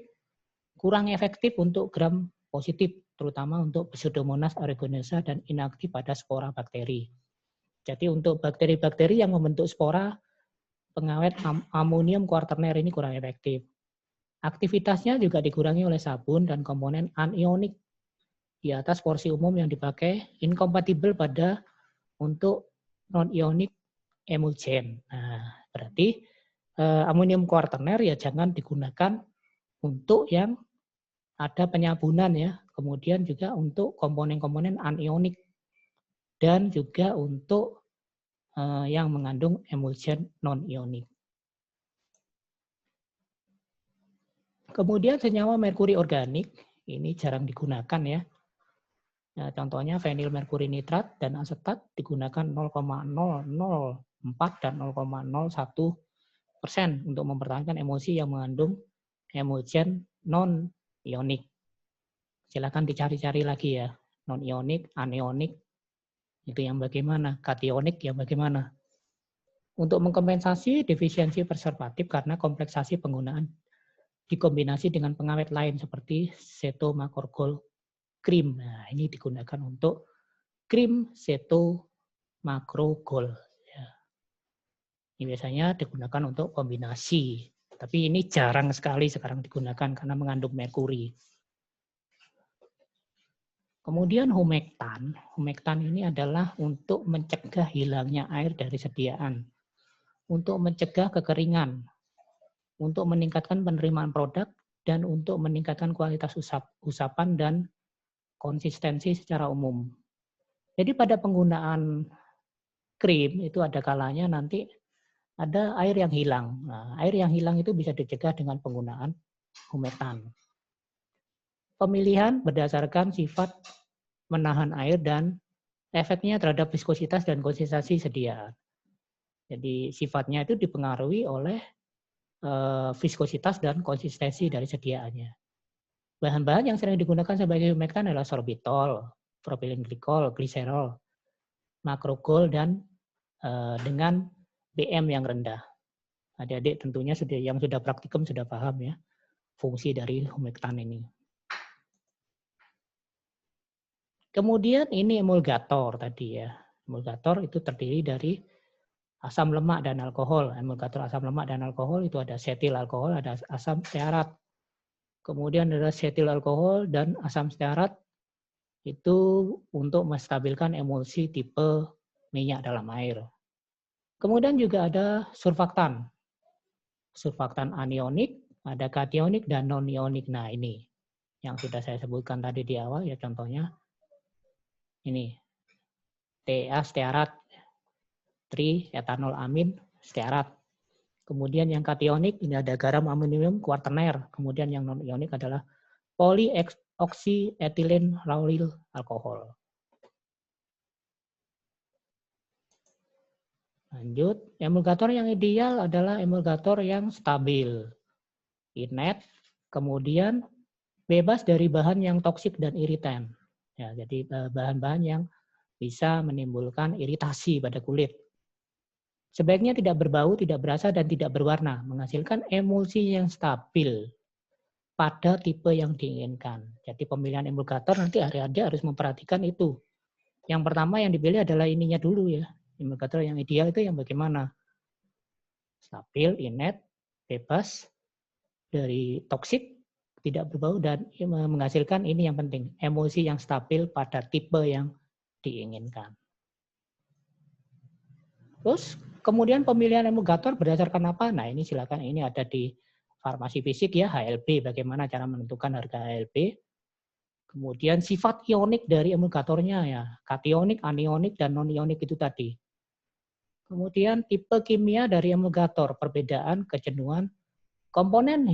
[SPEAKER 1] kurang efektif untuk gram positif terutama untuk Pseudomonas aeruginosa dan inaktif pada spora bakteri. Jadi untuk bakteri-bakteri yang membentuk spora, pengawet amonium kuarterner ini kurang efektif. Aktivitasnya juga dikurangi oleh sabun dan komponen anionik di atas porsi umum yang dipakai, inkompatibel pada untuk non-ionik emulgen. Nah, berarti amonium kuarterner ya jangan digunakan untuk yang ada penyabunan ya. Kemudian juga untuk komponen-komponen anionik dan juga untuk yang mengandung emulgen non-ionik. Kemudian senyawa merkuri organik ini jarang digunakan ya. Nah, contohnya fenil merkuri nitrat dan asetat digunakan 0,004 dan 0,01% untuk mempertahankan emulsi yang mengandung emulgen non-ionik. Silakan dicari-cari lagi ya, non-ionik, anionik, itu yang bagaimana, kationik yang bagaimana. Untuk mengkompensasi defisiensi preservatif karena kompleksasi penggunaan dikombinasi dengan pengawet lain seperti setomakorgol krim. Nah, ini digunakan untuk krim setomakrogol. Ya. Ini biasanya digunakan untuk kombinasi. Tapi ini jarang sekali sekarang digunakan karena mengandung merkuri. Kemudian humektan. Humektan ini adalah untuk mencegah hilangnya air dari sediaan. Untuk mencegah kekeringan. Untuk meningkatkan penerimaan produk dan untuk meningkatkan kualitas usapan dan konsistensi secara umum. Jadi pada penggunaan krim itu ada kalanya nanti ada air yang hilang. Nah, air yang hilang itu bisa dicegah dengan penggunaan humektan. Pemilihan berdasarkan sifat menahan air dan efeknya terhadap viskositas dan konsistensi sediaan. Jadi sifatnya itu dipengaruhi oleh viskositas dan konsistensi dari sediaannya. Bahan-bahan yang sering digunakan sebagai humektan adalah sorbitol, propilin glikol, gliserol, makrogol, dan dengan BM yang rendah. Adik-adik tentunya yang sudah praktikum sudah paham ya fungsi dari humektan ini. Kemudian ini emulgator tadi ya. Emulgator itu terdiri dari asam lemak dan alkohol. Emulgator asam lemak dan alkohol itu ada setil alkohol, ada asam stearat. Kemudian ada setil alkohol dan asam stearat itu untuk menstabilkan emulsi tipe minyak dalam air. Kemudian juga ada surfaktan. Surfaktan anionik, ada kationik dan non-ionik. Nah ini yang sudah saya sebutkan tadi di awal ya contohnya. Ini TA stearat, etanol amin stearat. Kemudian yang kationik ini ada garam amonium kuarterner. Kemudian yang non-ionik adalah polyoksietilen lauryl alkohol. Lanjut, emulgator yang ideal adalah emulgator yang stabil, inet, kemudian bebas dari bahan yang toksik dan iritan. Ya, jadi bahan-bahan yang bisa menimbulkan iritasi pada kulit. Sebaiknya tidak berbau, tidak berasa, dan tidak berwarna, menghasilkan emulsi yang stabil pada tipe yang diinginkan. Jadi pemilihan emulgator nanti adik-adik harus memperhatikan itu. Yang pertama yang dipilih adalah ininya dulu ya. Emulgator yang ideal itu yang bagaimana? Stabil, inet, bebas dari toksik, tidak berbau, dan menghasilkan ini yang penting, emulsi yang stabil pada tipe yang diinginkan. Terus kemudian pemilihan emulgator berdasarkan apa? Nah ini silakan, ini ada di farmasi fisik ya, HLB, bagaimana cara menentukan harga HLB. Kemudian sifat ionik dari emulgatornya ya, kationik, anionik, dan non-ionik itu tadi. Kemudian tipe kimia dari emulgator, perbedaan kejenuhan komponen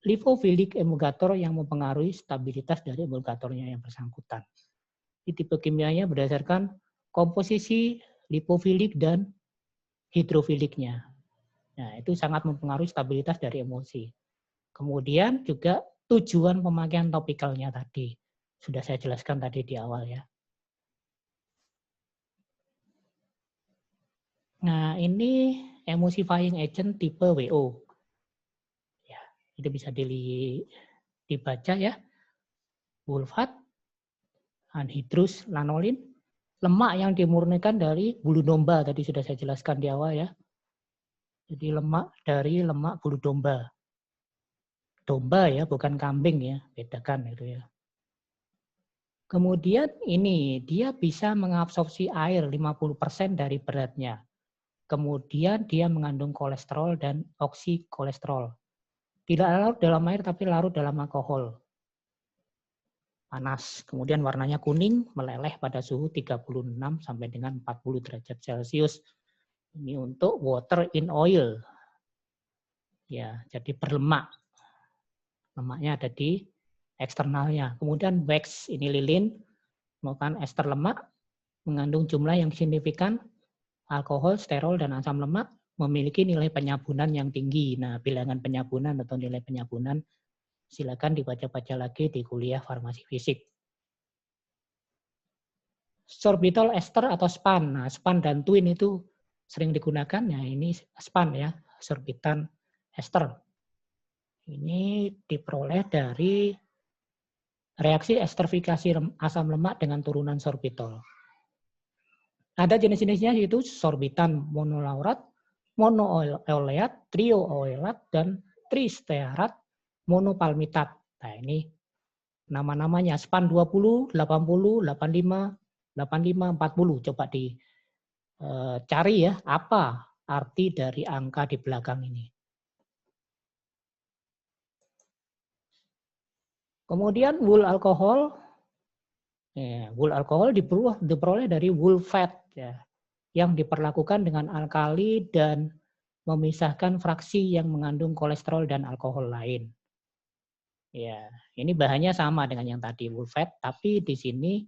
[SPEAKER 1] lipofilik emulgator yang mempengaruhi stabilitas dari emulgatornya yang bersangkutan. Di tipe kimianya berdasarkan komposisi lipofilik dan hidrofiliknya. Nah, itu sangat mempengaruhi stabilitas dari emulsi. Kemudian juga tujuan pemakaian topikalnya tadi. Sudah saya jelaskan tadi di awal ya. Nah, ini emulsifying agent tipe WO. Ya, itu bisa dibaca ya. Wulfat, anhidrous lanolin, lemak yang dimurnikan dari bulu domba, tadi sudah saya jelaskan di awal ya. Jadi lemak dari lemak bulu domba. Domba ya, bukan kambing ya, bedakan itu ya. Kemudian ini, dia bisa mengabsorpsi air 50% dari beratnya. Kemudian dia mengandung kolesterol dan oksikolesterol. Tidak larut dalam air tapi larut dalam alkohol. Panas. Kemudian warnanya kuning, meleleh pada suhu 36 sampai dengan 40 derajat Celcius. Ini untuk water in oil. Ya, jadi berlemak. Lemaknya ada di eksternalnya. Kemudian wax, ini lilin, merupakan ester lemak, mengandung jumlah yang signifikan, alkohol, sterol, dan asam lemak, memiliki nilai penyabunan yang tinggi. Nah, bilangan penyabunan atau nilai penyabunan silakan dibaca-baca lagi di kuliah farmasi fisik. Sorbitol ester atau SPAN. Nah, SPAN dan twin itu sering digunakan. Nah, ini SPAN ya, sorbitan ester. Ini diperoleh dari reaksi esterifikasi asam lemak dengan turunan sorbitol. Ada jenis-jenisnya yaitu sorbitan monolaurat, monooleat, triooleat, dan tristearat monopalmitat. Nah, ini nama-namanya SPAN 20, 80, 85, 85, 40. Coba dicari ya, apa arti dari angka di belakang ini. Kemudian wool alkohol. Ya, wool alkohol diperoleh dari wool fat ya, yang diperlakukan dengan alkali dan memisahkan fraksi yang mengandung kolesterol dan alkohol lain. Ya, ini bahannya sama dengan yang tadi wool fat, tapi di sini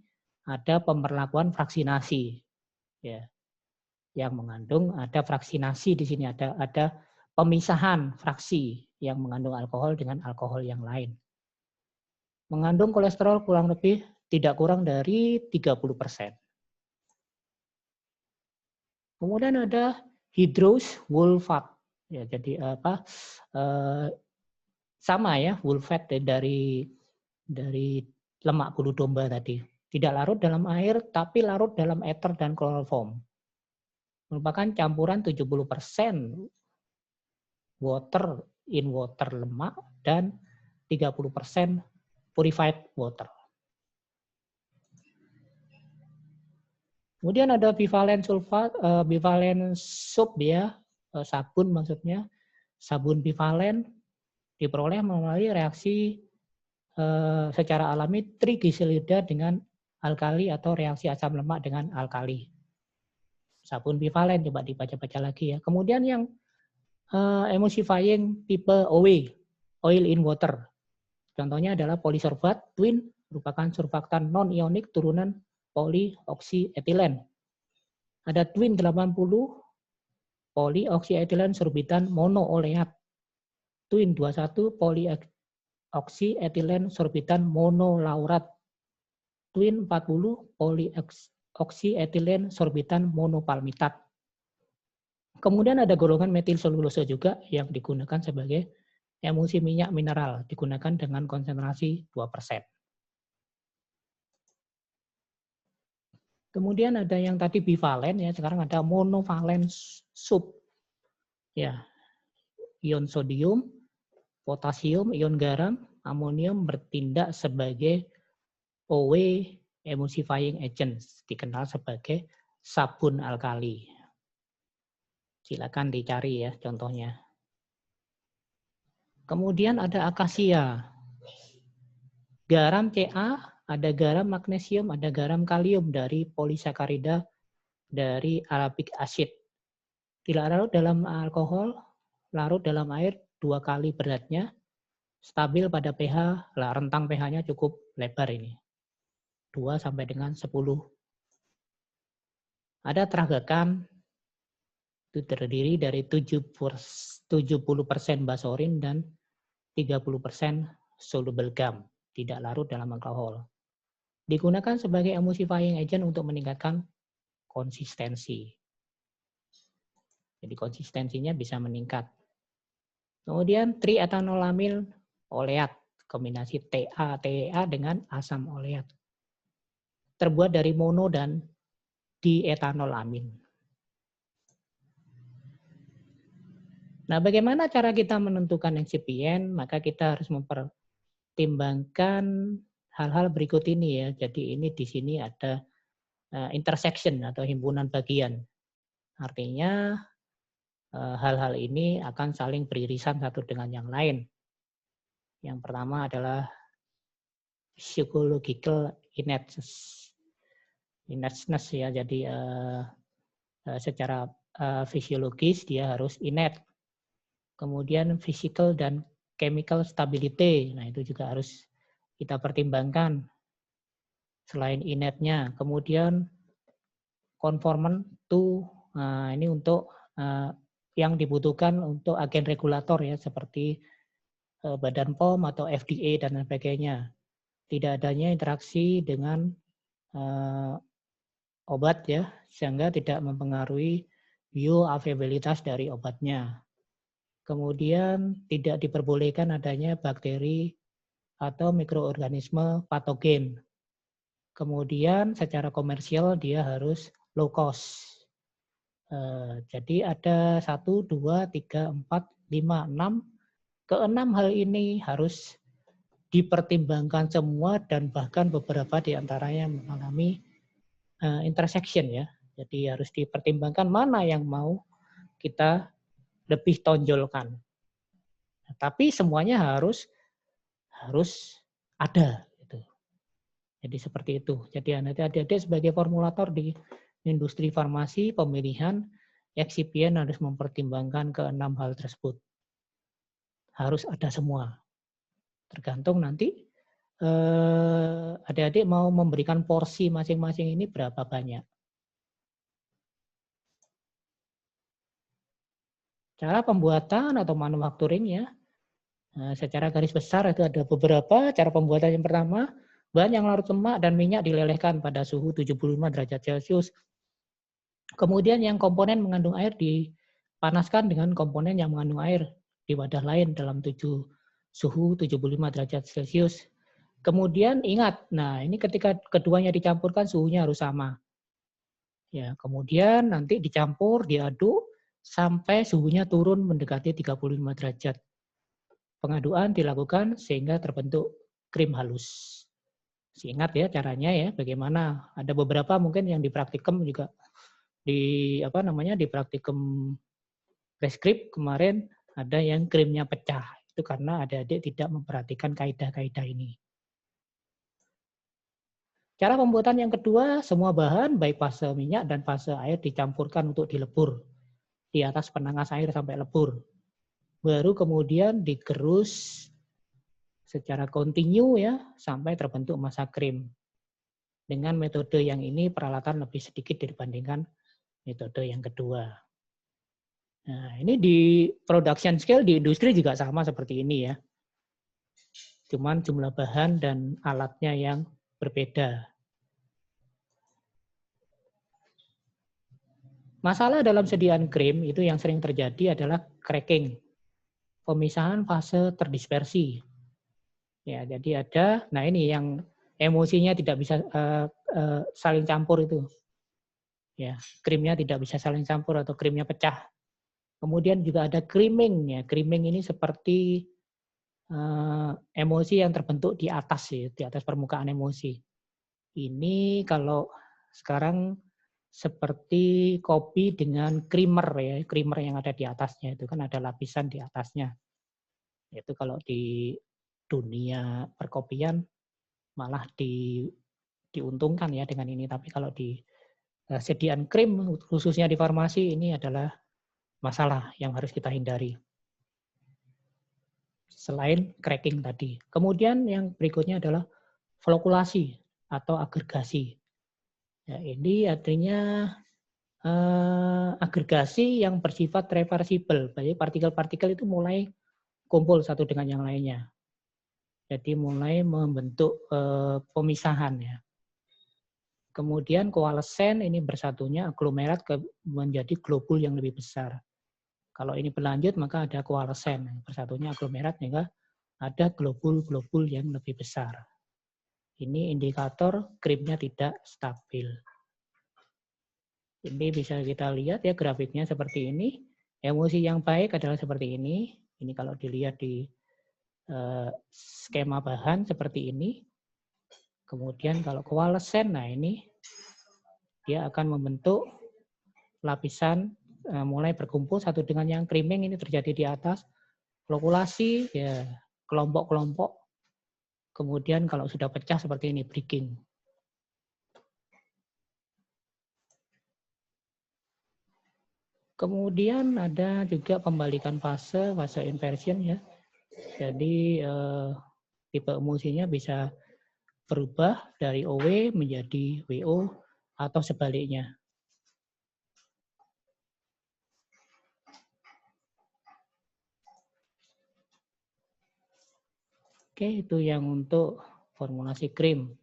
[SPEAKER 1] ada pemberlakuan fraksinasi. Ya, yang mengandung ada fraksinasi di sini ada pemisahan fraksi yang mengandung alkohol dengan alkohol yang lain. Mengandung kolesterol kurang lebih tidak kurang dari 30%. Kemudian ada hydrous wool fat. Ya, jadi sama ya, wool fat dari lemak bulu domba tadi. Tidak larut dalam air, tapi larut dalam ether dan kloroform. Merupakan campuran 70% water in water lemak dan 30% purified water. Kemudian ada bivalen sulfat, bivalen sub ya, sabun maksudnya. Sabun bivalen diperoleh melalui reaksi secara alami trigliserida dengan alkali atau reaksi asam lemak dengan alkali. Sabun bivalen coba dibaca-baca lagi ya. Kemudian yang emulsifying tipe OW, oil in water. Contohnya adalah polisorbat, twin, merupakan surfaktan non-ionik turunan polioksietilen. Ada twin 80, polioksietilen sorbitan monooleat. Twin 21, polioksietilen sorbitan monolaurat. Twin 40, polioksietilen sorbitan monopalmitat. Kemudian ada golongan metil selulosa juga yang digunakan sebagai emulsi minyak mineral, digunakan dengan konsentrasi 2%. Kemudian ada yang tadi bivalen ya, sekarang ada monovalen sub. Ya. Ion sodium, potasium, ion garam, amonium bertindak sebagai OW emulsifying agents, dikenal sebagai sabun alkali. Silakan dicari ya contohnya. Kemudian ada akasia. Garam Ca, ada garam magnesium, ada garam kalium dari polisakarida dari arabic acid. Tidak larut dalam alkohol, larut dalam air 2 kali beratnya, stabil pada pH, rentang pH-nya cukup lebar ini. 2 sampai dengan 10. Ada tragakan, itu terdiri dari 70% basorin dan 30% soluble gum, tidak larut dalam alkohol. Digunakan sebagai emulsifying agent untuk meningkatkan konsistensi. Jadi konsistensinya bisa meningkat. Kemudian trietanolamil oleat, kombinasi TA, TEA dengan asam oleat. terbuat dari mono dan dietanolamine. Nah, bagaimana cara kita menentukan eksipien? Maka kita harus mempertimbangkan hal-hal berikut ini ya. Jadi ini di sini ada intersection atau himpunan bagian. Artinya hal-hal ini akan saling beririsan satu dengan yang lain. Yang pertama adalah psychological inertness ya. Jadi secara fisiologis dia harus inert. Kemudian physical dan chemical stability. Nah, itu juga harus kita pertimbangkan. Selain inertnya, kemudian conformant to, nah ini untuk yang dibutuhkan untuk agen regulator ya, seperti Badan POM atau FDA dan sebagainya. Tidak adanya interaksi dengan obat ya, sehingga tidak mempengaruhi bioavailabilitas dari obatnya. Kemudian tidak diperbolehkan adanya bakteri atau mikroorganisme patogen. Kemudian secara komersial dia harus low cost. Jadi ada 1, 2, 3, 4, 5, 6. Keenam hal ini harus dipertimbangkan semua dan bahkan beberapa di antaranya mengalami intersection ya. Jadi harus dipertimbangkan mana yang mau kita lebih tonjolkan. Tapi semuanya harus ada. Gitu. Jadi seperti itu. Jadi nanti adik-adik sebagai formulator di industri farmasi, pemilihan eksipien harus mempertimbangkan keenam hal tersebut. Harus ada semua. Tergantung nanti adik-adik mau memberikan porsi masing-masing ini berapa banyak. Cara pembuatan atau manufacturing ya, secara garis besar itu ada beberapa cara pembuatan. Yang pertama, bahan yang larut lemak dan minyak dilelehkan pada suhu 75 derajat Celcius. Kemudian yang komponen mengandung air dipanaskan dengan komponen yang mengandung air di wadah lain dalam suhu 75 derajat Celcius. Kemudian ingat, nah ini ketika keduanya dicampurkan suhunya harus sama. Ya, kemudian nanti dicampur, diaduk sampai suhunya turun mendekati 35 derajat. Pengaduan dilakukan sehingga terbentuk krim halus. Ingat ya caranya ya, bagaimana. Ada beberapa mungkin yang di praktikum juga di praktikum preskrip kemarin ada yang krimnya pecah. Itu karena adik-adik tidak memperhatikan kaidah-kaidah ini. Cara pembuatan yang kedua, semua bahan baik fase minyak dan fase air dicampurkan untuk dilebur di atas penangas air sampai lebur. Baru kemudian digerus secara kontinu ya sampai terbentuk massa krim. Dengan metode yang ini peralatan lebih sedikit dibandingkan metode yang kedua. Nah, ini di production scale di industri juga sama seperti ini ya. Cuman jumlah bahan dan alatnya yang berbeda. Masalah dalam sediaan krim itu yang sering terjadi adalah cracking, pemisahan fase terdispersi. Ya, jadi ada, nah ini yang emosinya tidak bisa saling campur itu. Ya, krimnya tidak bisa saling campur atau krimnya pecah. Kemudian juga ada creaming ya. Creaming ini seperti emosi yang terbentuk di atas ya, di atas permukaan emosi. Ini kalau sekarang seperti kopi dengan creamer ya, creamer yang ada di atasnya itu kan ada lapisan di atasnya. Itu kalau di dunia perkopian malah diuntungkan ya dengan ini, tapi kalau di sediaan krim khususnya di farmasi ini adalah masalah yang harus kita hindari. Selain cracking tadi. Kemudian yang berikutnya adalah flokulasi atau agregasi. Ya, ini artinya agregasi yang bersifat reversibel. Jadi partikel-partikel itu mulai kumpul satu dengan yang lainnya. Jadi mulai membentuk pemisahan ya. Kemudian koalesen ini bersatunya aglomerat menjadi globul yang lebih besar. Kalau ini berlanjut maka ada koalesen, bersatunya aglomerat sehingga ada globul-globul yang lebih besar. Ini indikator krimnya tidak stabil. Ini bisa kita lihat ya grafiknya seperti ini. Emulsi yang baik adalah seperti ini. Ini kalau dilihat di skema bahan seperti ini. Kemudian kalau koalesen, nah ini dia akan membentuk lapisan mulai berkumpul satu dengan yang creaming ini terjadi di atas. Flokulasi ya kelompok-kelompok. Kemudian kalau sudah pecah seperti ini breaking. Kemudian ada juga pembalikan fase inversion ya. Jadi tipe emulsinya bisa berubah dari OW menjadi WO atau sebaliknya. Oke, itu yang untuk formulasi krim.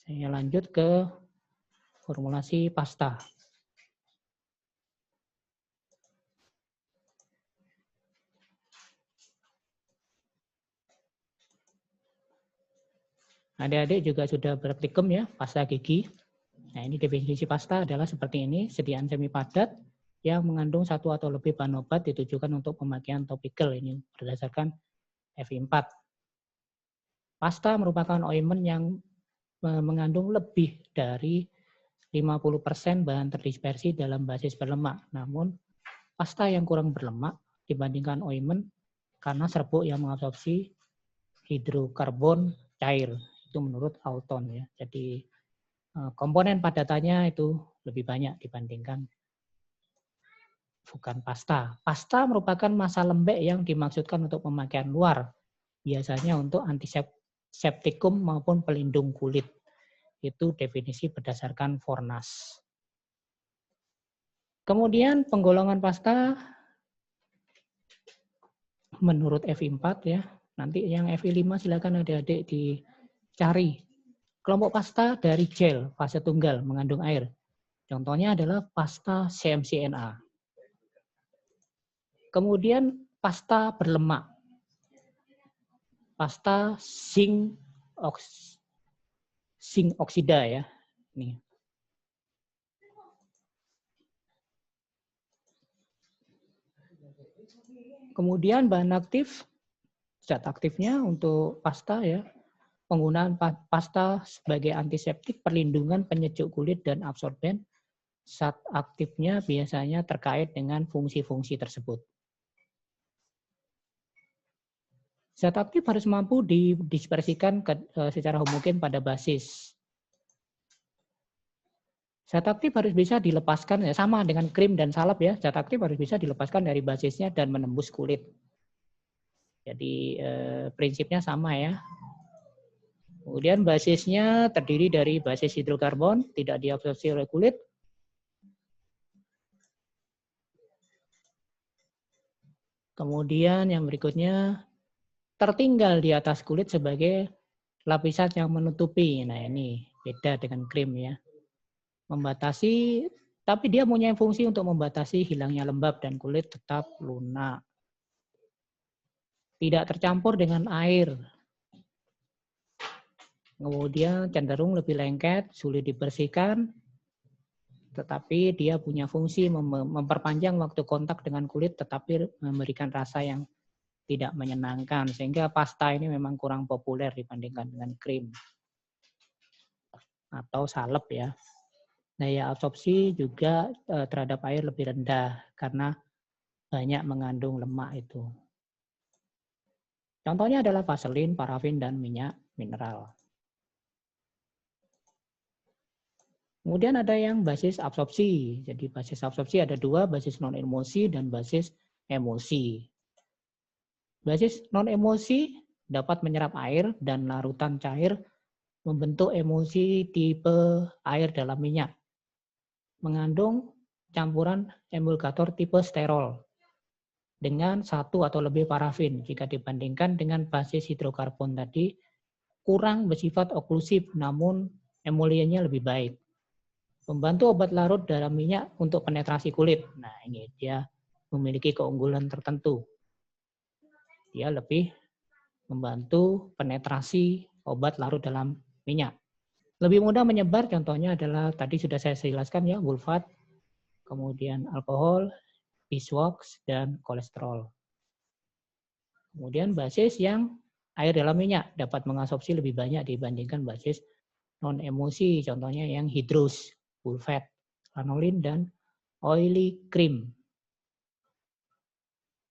[SPEAKER 1] Saya lanjut ke formulasi pasta. Adik-adik juga sudah praktikum ya, pasta gigi. Nah, ini definisi pasta adalah seperti ini, sediaan semi padat yang mengandung satu atau lebih bahan obat ditujukan untuk pemakaian topikal. Ini berdasarkan FI4. Pasta merupakan ointment yang mengandung lebih dari 50% bahan terdispersi dalam basis berlemak. Namun, pasta yang kurang berlemak dibandingkan ointment karena serbuk yang mengabsorpsi hidrokarbon cair. Itu menurut Alton ya. Jadi komponen padatannya itu lebih banyak dibandingkan bukan pasta. Pasta merupakan massa lembek yang dimaksudkan untuk pemakaian luar, biasanya untuk antiseptikum maupun pelindung kulit. Itu definisi berdasarkan Fornas. Kemudian penggolongan pasta menurut FI4 ya. Nanti yang FI5 silakan adik-adik dicari. Kelompok pasta dari gel fase tunggal mengandung air. Contohnya adalah pasta CMCNA. Kemudian pasta berlemak. Pasta zinc oksida ya. Nih. Kemudian bahan aktif, zat aktifnya untuk pasta ya. Penggunaan pasta sebagai antiseptik, perlindungan, penyejuk kulit, dan absorben. Zat aktifnya biasanya terkait dengan fungsi-fungsi tersebut. Zat aktif harus mampu didispersikan secara homogen pada basis. Zat aktif harus bisa dilepaskan, ya sama dengan krim dan salep ya. Zat aktif harus bisa dilepaskan dari basisnya dan menembus kulit. Jadi prinsipnya sama ya. Kemudian basisnya terdiri dari basis hidrokarbon, tidak diabsorpsi oleh kulit. Kemudian yang berikutnya tertinggal di atas kulit sebagai lapisan yang menutupi. Nah ini beda dengan krim ya. Membatasi, tapi dia punya fungsi untuk membatasi hilangnya lembab dan kulit tetap lunak. Tidak tercampur dengan air. Kemudian cenderung lebih lengket, sulit dibersihkan, tetapi dia punya fungsi memperpanjang waktu kontak dengan kulit, tetapi memberikan rasa yang tidak menyenangkan. Sehingga pasta ini memang kurang populer dibandingkan dengan krim atau salep ya. Daya absorpsi juga terhadap air lebih rendah karena banyak mengandung lemak itu. Contohnya adalah vaselin, parafin, dan minyak mineral. Kemudian ada yang basis absorpsi. Jadi basis absorpsi ada dua, basis non-emulsi dan basis emulsi. Basis non-emulsi dapat menyerap air dan larutan cair, membentuk emulsi tipe air dalam minyak. Mengandung campuran emulgator tipe sterol dengan satu atau lebih parafin. Jika dibandingkan dengan basis hidrokarbon tadi, kurang bersifat oklusif, namun emulsinya lebih baik. Membantu obat larut dalam minyak untuk penetrasi kulit. Nah ini dia memiliki keunggulan tertentu. Dia lebih membantu penetrasi obat larut dalam minyak. Lebih mudah menyebar contohnya adalah tadi sudah saya jelaskan ya, wulfat, kemudian alkohol, beeswax, dan kolesterol. Kemudian basis yang air dalam minyak dapat mengabsorpsi lebih banyak dibandingkan basis non-emulsi, contohnya yang hidrous, wulfat, lanolin, dan oily cream,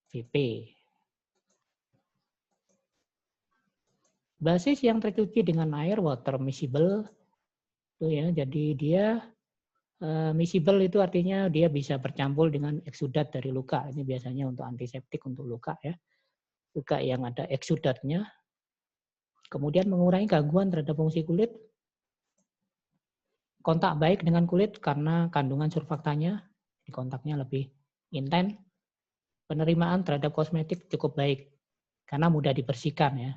[SPEAKER 1] VP. Basis yang tercuci dengan air, water miscible, itu ya, jadi dia miscible itu artinya dia bisa bercampur dengan eksudat dari luka. Ini biasanya untuk antiseptik untuk luka ya. Luka yang ada eksudatnya. Kemudian mengurangi gangguan terhadap fungsi kulit. Kontak baik dengan kulit karena kandungan surfaktannya, kontaknya lebih intens. Penerimaan terhadap kosmetik cukup baik karena mudah dibersihkan ya.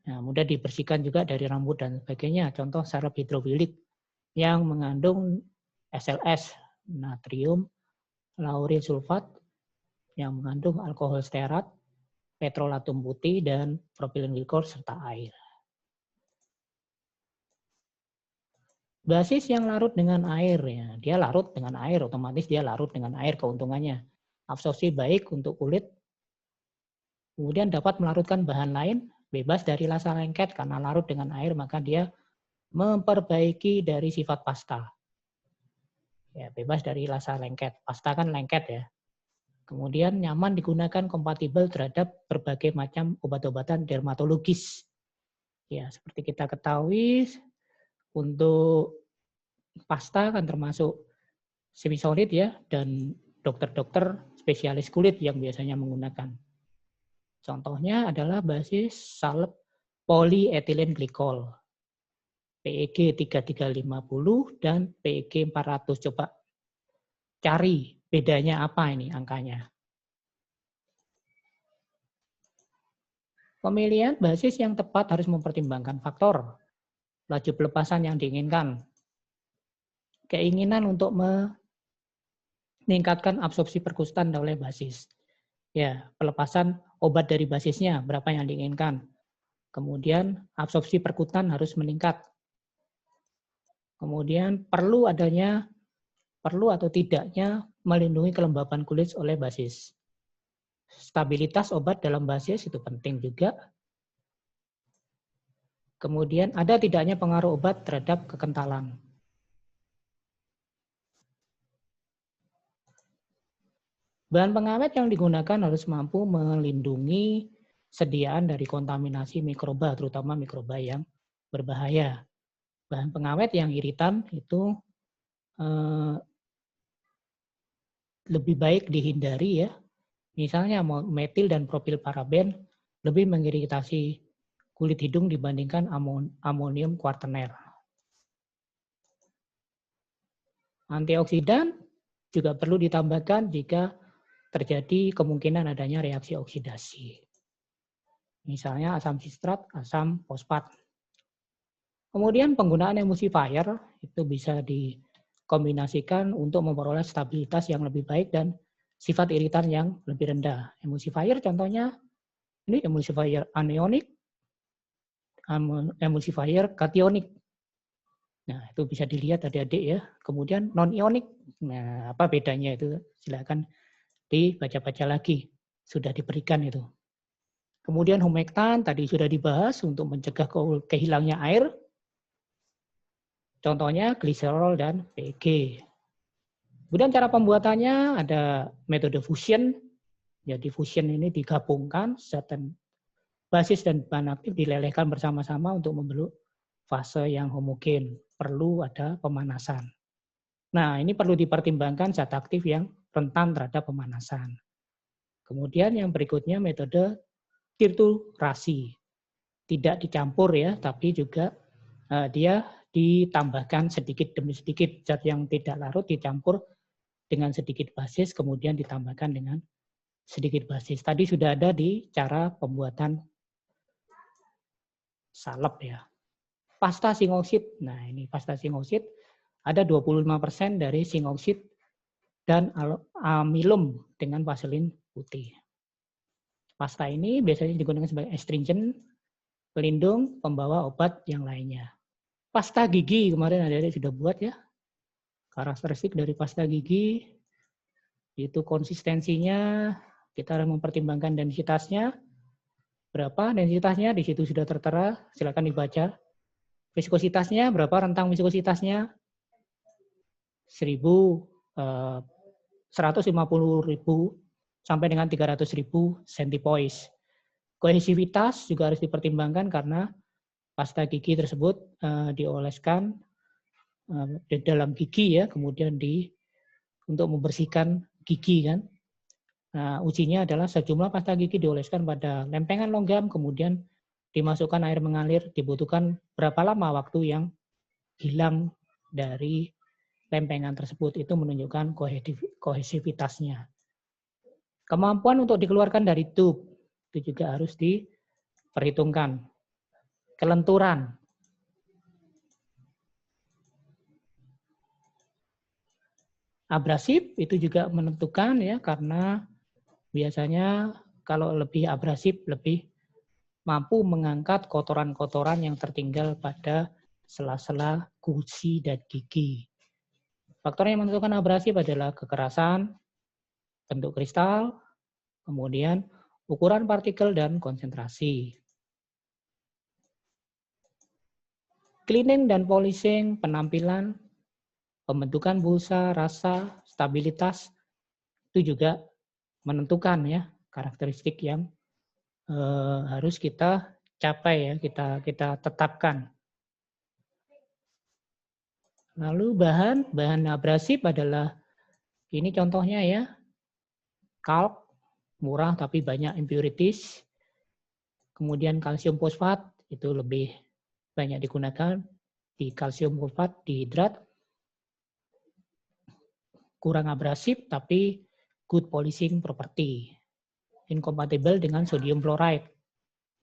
[SPEAKER 1] Nah, mudah dibersihkan juga dari rambut dan sebagainya. Contoh sirup hidrofilik yang mengandung SLS, natrium lauryl sulfat, yang mengandung alkohol stearat, petrolatum putih, dan propylene glikol serta air. Basis yang larut dengan air, ya, dia larut dengan air, otomatis dia larut dengan air keuntungannya. Absorpsi baik untuk kulit, kemudian dapat melarutkan bahan lain, bebas dari rasa lengket karena larut dengan air, maka dia memperbaiki dari sifat pasta. Ya, bebas dari rasa lengket. Pasta kan lengket ya. Kemudian nyaman digunakan, kompatibel terhadap berbagai macam obat-obatan dermatologis. Ya, seperti kita ketahui, untuk pasta kan termasuk semi solid ya, dan dokter-dokter spesialis kulit yang biasanya menggunakan. Contohnya adalah basis salep polyethylene glycol. PEG 3350 dan PEG 400. Coba cari bedanya apa ini angkanya. Pemilihan basis yang tepat harus mempertimbangkan faktor laju pelepasan yang diinginkan, keinginan untuk meningkatkan absorpsi perkutan oleh basis. Ya, pelepasan obat dari basisnya berapa yang diinginkan. Kemudian absorpsi perkutan harus meningkat. Kemudian perlu atau tidaknya melindungi kelembapan kulit oleh basis. Stabilitas obat dalam basis itu penting juga. Kemudian ada tidaknya pengaruh obat terhadap kekentalan. Bahan pengawet yang digunakan harus mampu melindungi sediaan dari kontaminasi mikroba, terutama mikroba yang berbahaya. Bahan pengawet yang iritan itu lebih baik dihindari ya. Misalnya metil dan propilparaben lebih mengiritasi kulit hidung dibandingkan amonium kuartener. Antioksidan juga perlu ditambahkan jika terjadi kemungkinan adanya reaksi oksidasi. Misalnya asam sitrat, asam fosfat. Kemudian penggunaan emulsifier itu bisa dikombinasikan untuk memperoleh stabilitas yang lebih baik dan sifat iritan yang lebih rendah. Emulsifier contohnya ini emulsifier anionik, emulsifier kationik. Nah, itu bisa dilihat adik-adik ya. Kemudian non-ionik. Nah, apa bedanya itu? Silakan dibaca-baca lagi. Sudah diberikan itu. Kemudian humektan tadi sudah dibahas untuk mencegah kehilangnya air. Contohnya gliserol dan PEG. Kemudian cara pembuatannya ada metode fusion. Jadi fusion ini digabungkan zat dan basis dan bahan aktif dilelehkan bersama-sama untuk membentuk fase yang homogen. Perlu ada pemanasan. Nah, ini perlu dipertimbangkan zat aktif yang rentan terhadap pemanasan. Kemudian yang berikutnya metode tirturasi. Tidak dicampur ya, tapi juga dia ditambahkan sedikit demi sedikit. Zat yang tidak larut dicampur dengan sedikit basis, kemudian ditambahkan dengan sedikit basis. Tadi sudah ada di cara pembuatan salep ya. Pasta singoksid. Nah, ini pasta singoksid ada 25% dari singoksid dan amilum dengan vaselin putih. Pasta ini biasanya digunakan sebagai astringent pelindung, pembawa obat yang lainnya. Pasta gigi kemarin adik-adik sudah buat ya. Karakteristik dari pasta gigi itu konsistensinya, kita harus mempertimbangkan densitasnya. Berapa densitasnya di situ sudah tertera, silakan dibaca. Viskositasnya berapa, rentang viskositasnya 150.000 sampai dengan 300.000 centipoise. Kohesivitas juga harus dipertimbangkan karena pasta gigi tersebut dioleskan di dalam gigi ya, kemudian untuk membersihkan gigi kan. Nah, ujinya adalah sejumlah pasta gigi dioleskan pada lempengan logam, kemudian dimasukkan air mengalir, dibutuhkan berapa lama waktu yang hilang dari lempengan tersebut, itu menunjukkan kohesivitasnya. Kemampuan untuk dikeluarkan dari tube, itu juga harus diperhitungkan. Kelenturan. Abrasif itu juga menentukan ya, karena biasanya kalau lebih abrasif lebih mampu mengangkat kotoran-kotoran yang tertinggal pada sela-sela gusi dan gigi. Faktor yang menentukan abrasif adalah kekerasan, bentuk kristal, kemudian ukuran partikel dan konsentrasi. Cleaning dan polishing, penampilan, pembentukan busa, rasa, stabilitas, itu juga menentukan ya karakteristik yang harus kita capai ya, kita tetapkan. Lalu bahan abrasif adalah, ini contohnya ya, kalk, murah tapi banyak impurities. Kemudian kalsium fosfat, itu lebih banyak digunakan di kalsium fosfat dihidrat. Kurang abrasif tapi good polishing property. Incompatible dengan sodium fluoride.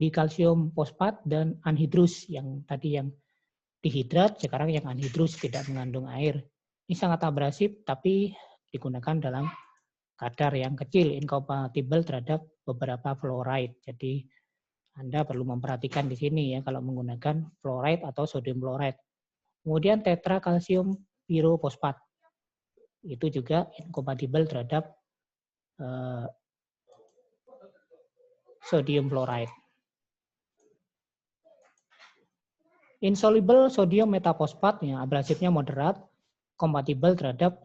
[SPEAKER 1] Di kalsium fosfat dan anhidrous, yang tadi yang dihidrat, sekarang yang anhidrous tidak mengandung air. Ini sangat abrasif tapi digunakan dalam kadar yang kecil, incompatible terhadap beberapa fluoride. Jadi Anda perlu memperhatikan di sini ya kalau menggunakan fluoride atau sodium fluoride. Kemudian tetra kalsium pirofosfat. Itu juga incompatible terhadap sodium fluoride. Insoluble sodium metafosfat, yang abrasifnya moderat, kompatibel terhadap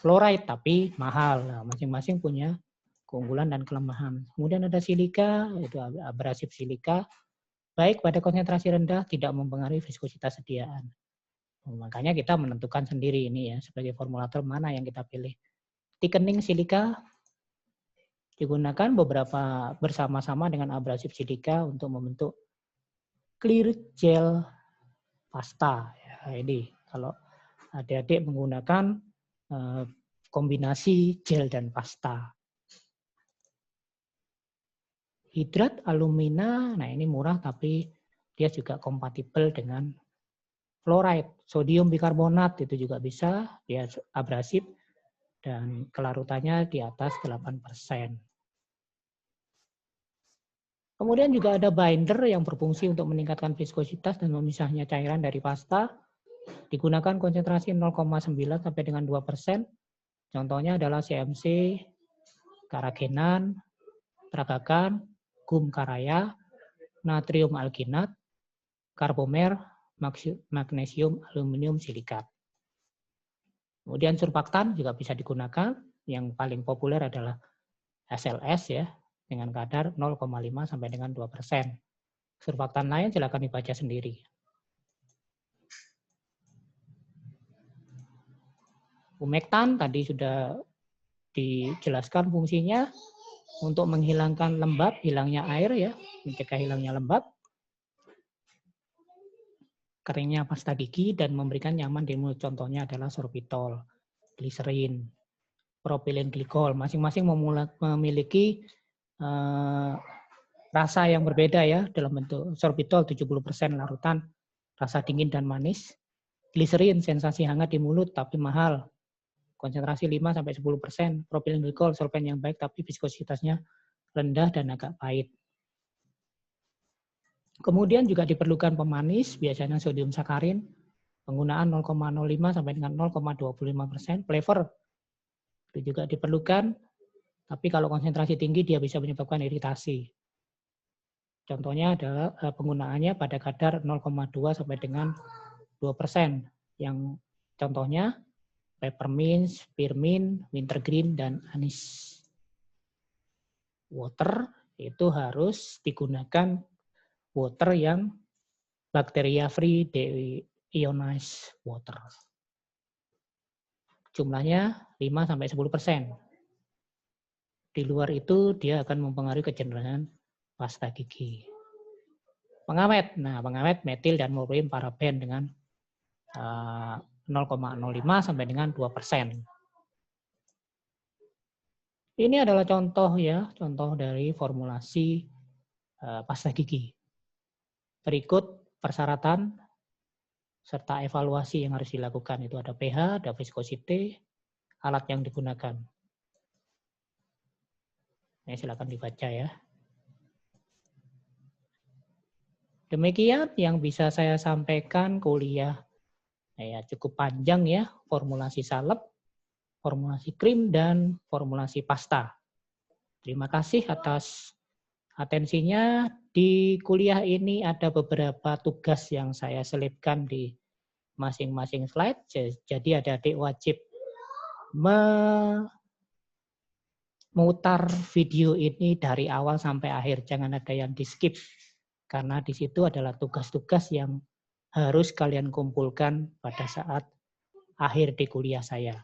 [SPEAKER 1] fluoride tapi mahal. Nah, masing-masing punya keunggulan dan kelemahan. Kemudian ada silika, itu abrasif silika, baik pada konsentrasi rendah, tidak mempengaruhi viskositas sediaan. Makanya kita menentukan sendiri ini ya, sebagai formulator mana yang kita pilih. Thickening silika digunakan beberapa bersama-sama dengan abrasif silika untuk membentuk clear gel pasta. Ya, ini kalau adik-adik menggunakan kombinasi gel dan pasta. Hidrat alumina, nah ini murah tapi dia juga kompatibel dengan fluoride. Sodium bikarbonat itu juga bisa, dia abrasif dan kelarutannya di atas 8%. Kemudian juga ada binder yang berfungsi untuk meningkatkan viskositas dan memisahnya cairan dari pasta. Digunakan konsentrasi 0,9 sampai dengan 2%. Contohnya adalah CMC, karagenan, tragakan, gum karaya, natrium alginat, karbomer, magnesium aluminium silikat. Kemudian surfaktan juga bisa digunakan. Yang paling populer adalah SLS ya, dengan kadar 0,5 sampai dengan 2%. Surfaktan lain silakan dibaca sendiri. Humektan tadi sudah dijelaskan fungsinya untuk menghilangkan lembab, hilangnya air ya, mencegah hilangnya lembab, keringnya pasta gigi dan memberikan nyaman di mulut. Contohnya adalah sorbitol, gliserin, propilin glikol. Masing-masing memiliki rasa yang berbeda ya, dalam bentuk sorbitol 70% larutan, rasa dingin dan manis. Gliserin sensasi hangat di mulut tapi mahal, konsentrasi 5-10%. Propilin glikol solvent yang baik tapi viskositasnya rendah dan agak pahit. Kemudian juga diperlukan pemanis, biasanya sodium sakarin, penggunaan 0,05 sampai dengan 0,25%. Flavor itu juga diperlukan, tapi kalau konsentrasi tinggi dia bisa menyebabkan iritasi. Contohnya adalah penggunaannya pada kadar 0,2 sampai dengan 2%. Yang contohnya peppermint, spearmint, wintergreen, dan anis. Water itu harus digunakan water yang bacteria free deionized water. Jumlahnya 5-10%. Di luar itu dia akan mempengaruhi kejenuhan pasta gigi. Pengawet. Nah, pengawet metil dan morfin paraben dengan 0,05 sampai dengan 2%. Ini adalah contoh ya, contoh dari formulasi pasta gigi. Berikut persyaratan serta evaluasi yang harus dilakukan. Itu ada pH, ada viscosity, alat yang digunakan. Ini silakan dibaca ya. Demikian yang bisa saya sampaikan kuliah. Ya, cukup panjang ya, formulasi salep, formulasi krim, dan formulasi pasta. Terima kasih atas atensinya. Di kuliah ini ada beberapa tugas yang saya selipkan di masing-masing slide. Jadi adik-adik wajib memutar video ini dari awal sampai akhir. Jangan ada yang di-skip. Karena di situ adalah tugas-tugas yang harus kalian kumpulkan pada saat akhir di kuliah saya.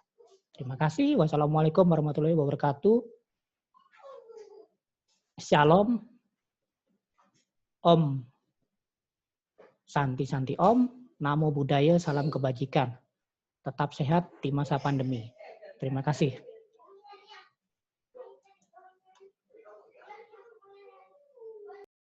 [SPEAKER 1] Terima kasih. Wassalamualaikum warahmatullahi wabarakatuh. Shalom. Om. Santi Om. Namo Buddhaya. Salam kebajikan. Tetap sehat di masa pandemi. Terima kasih.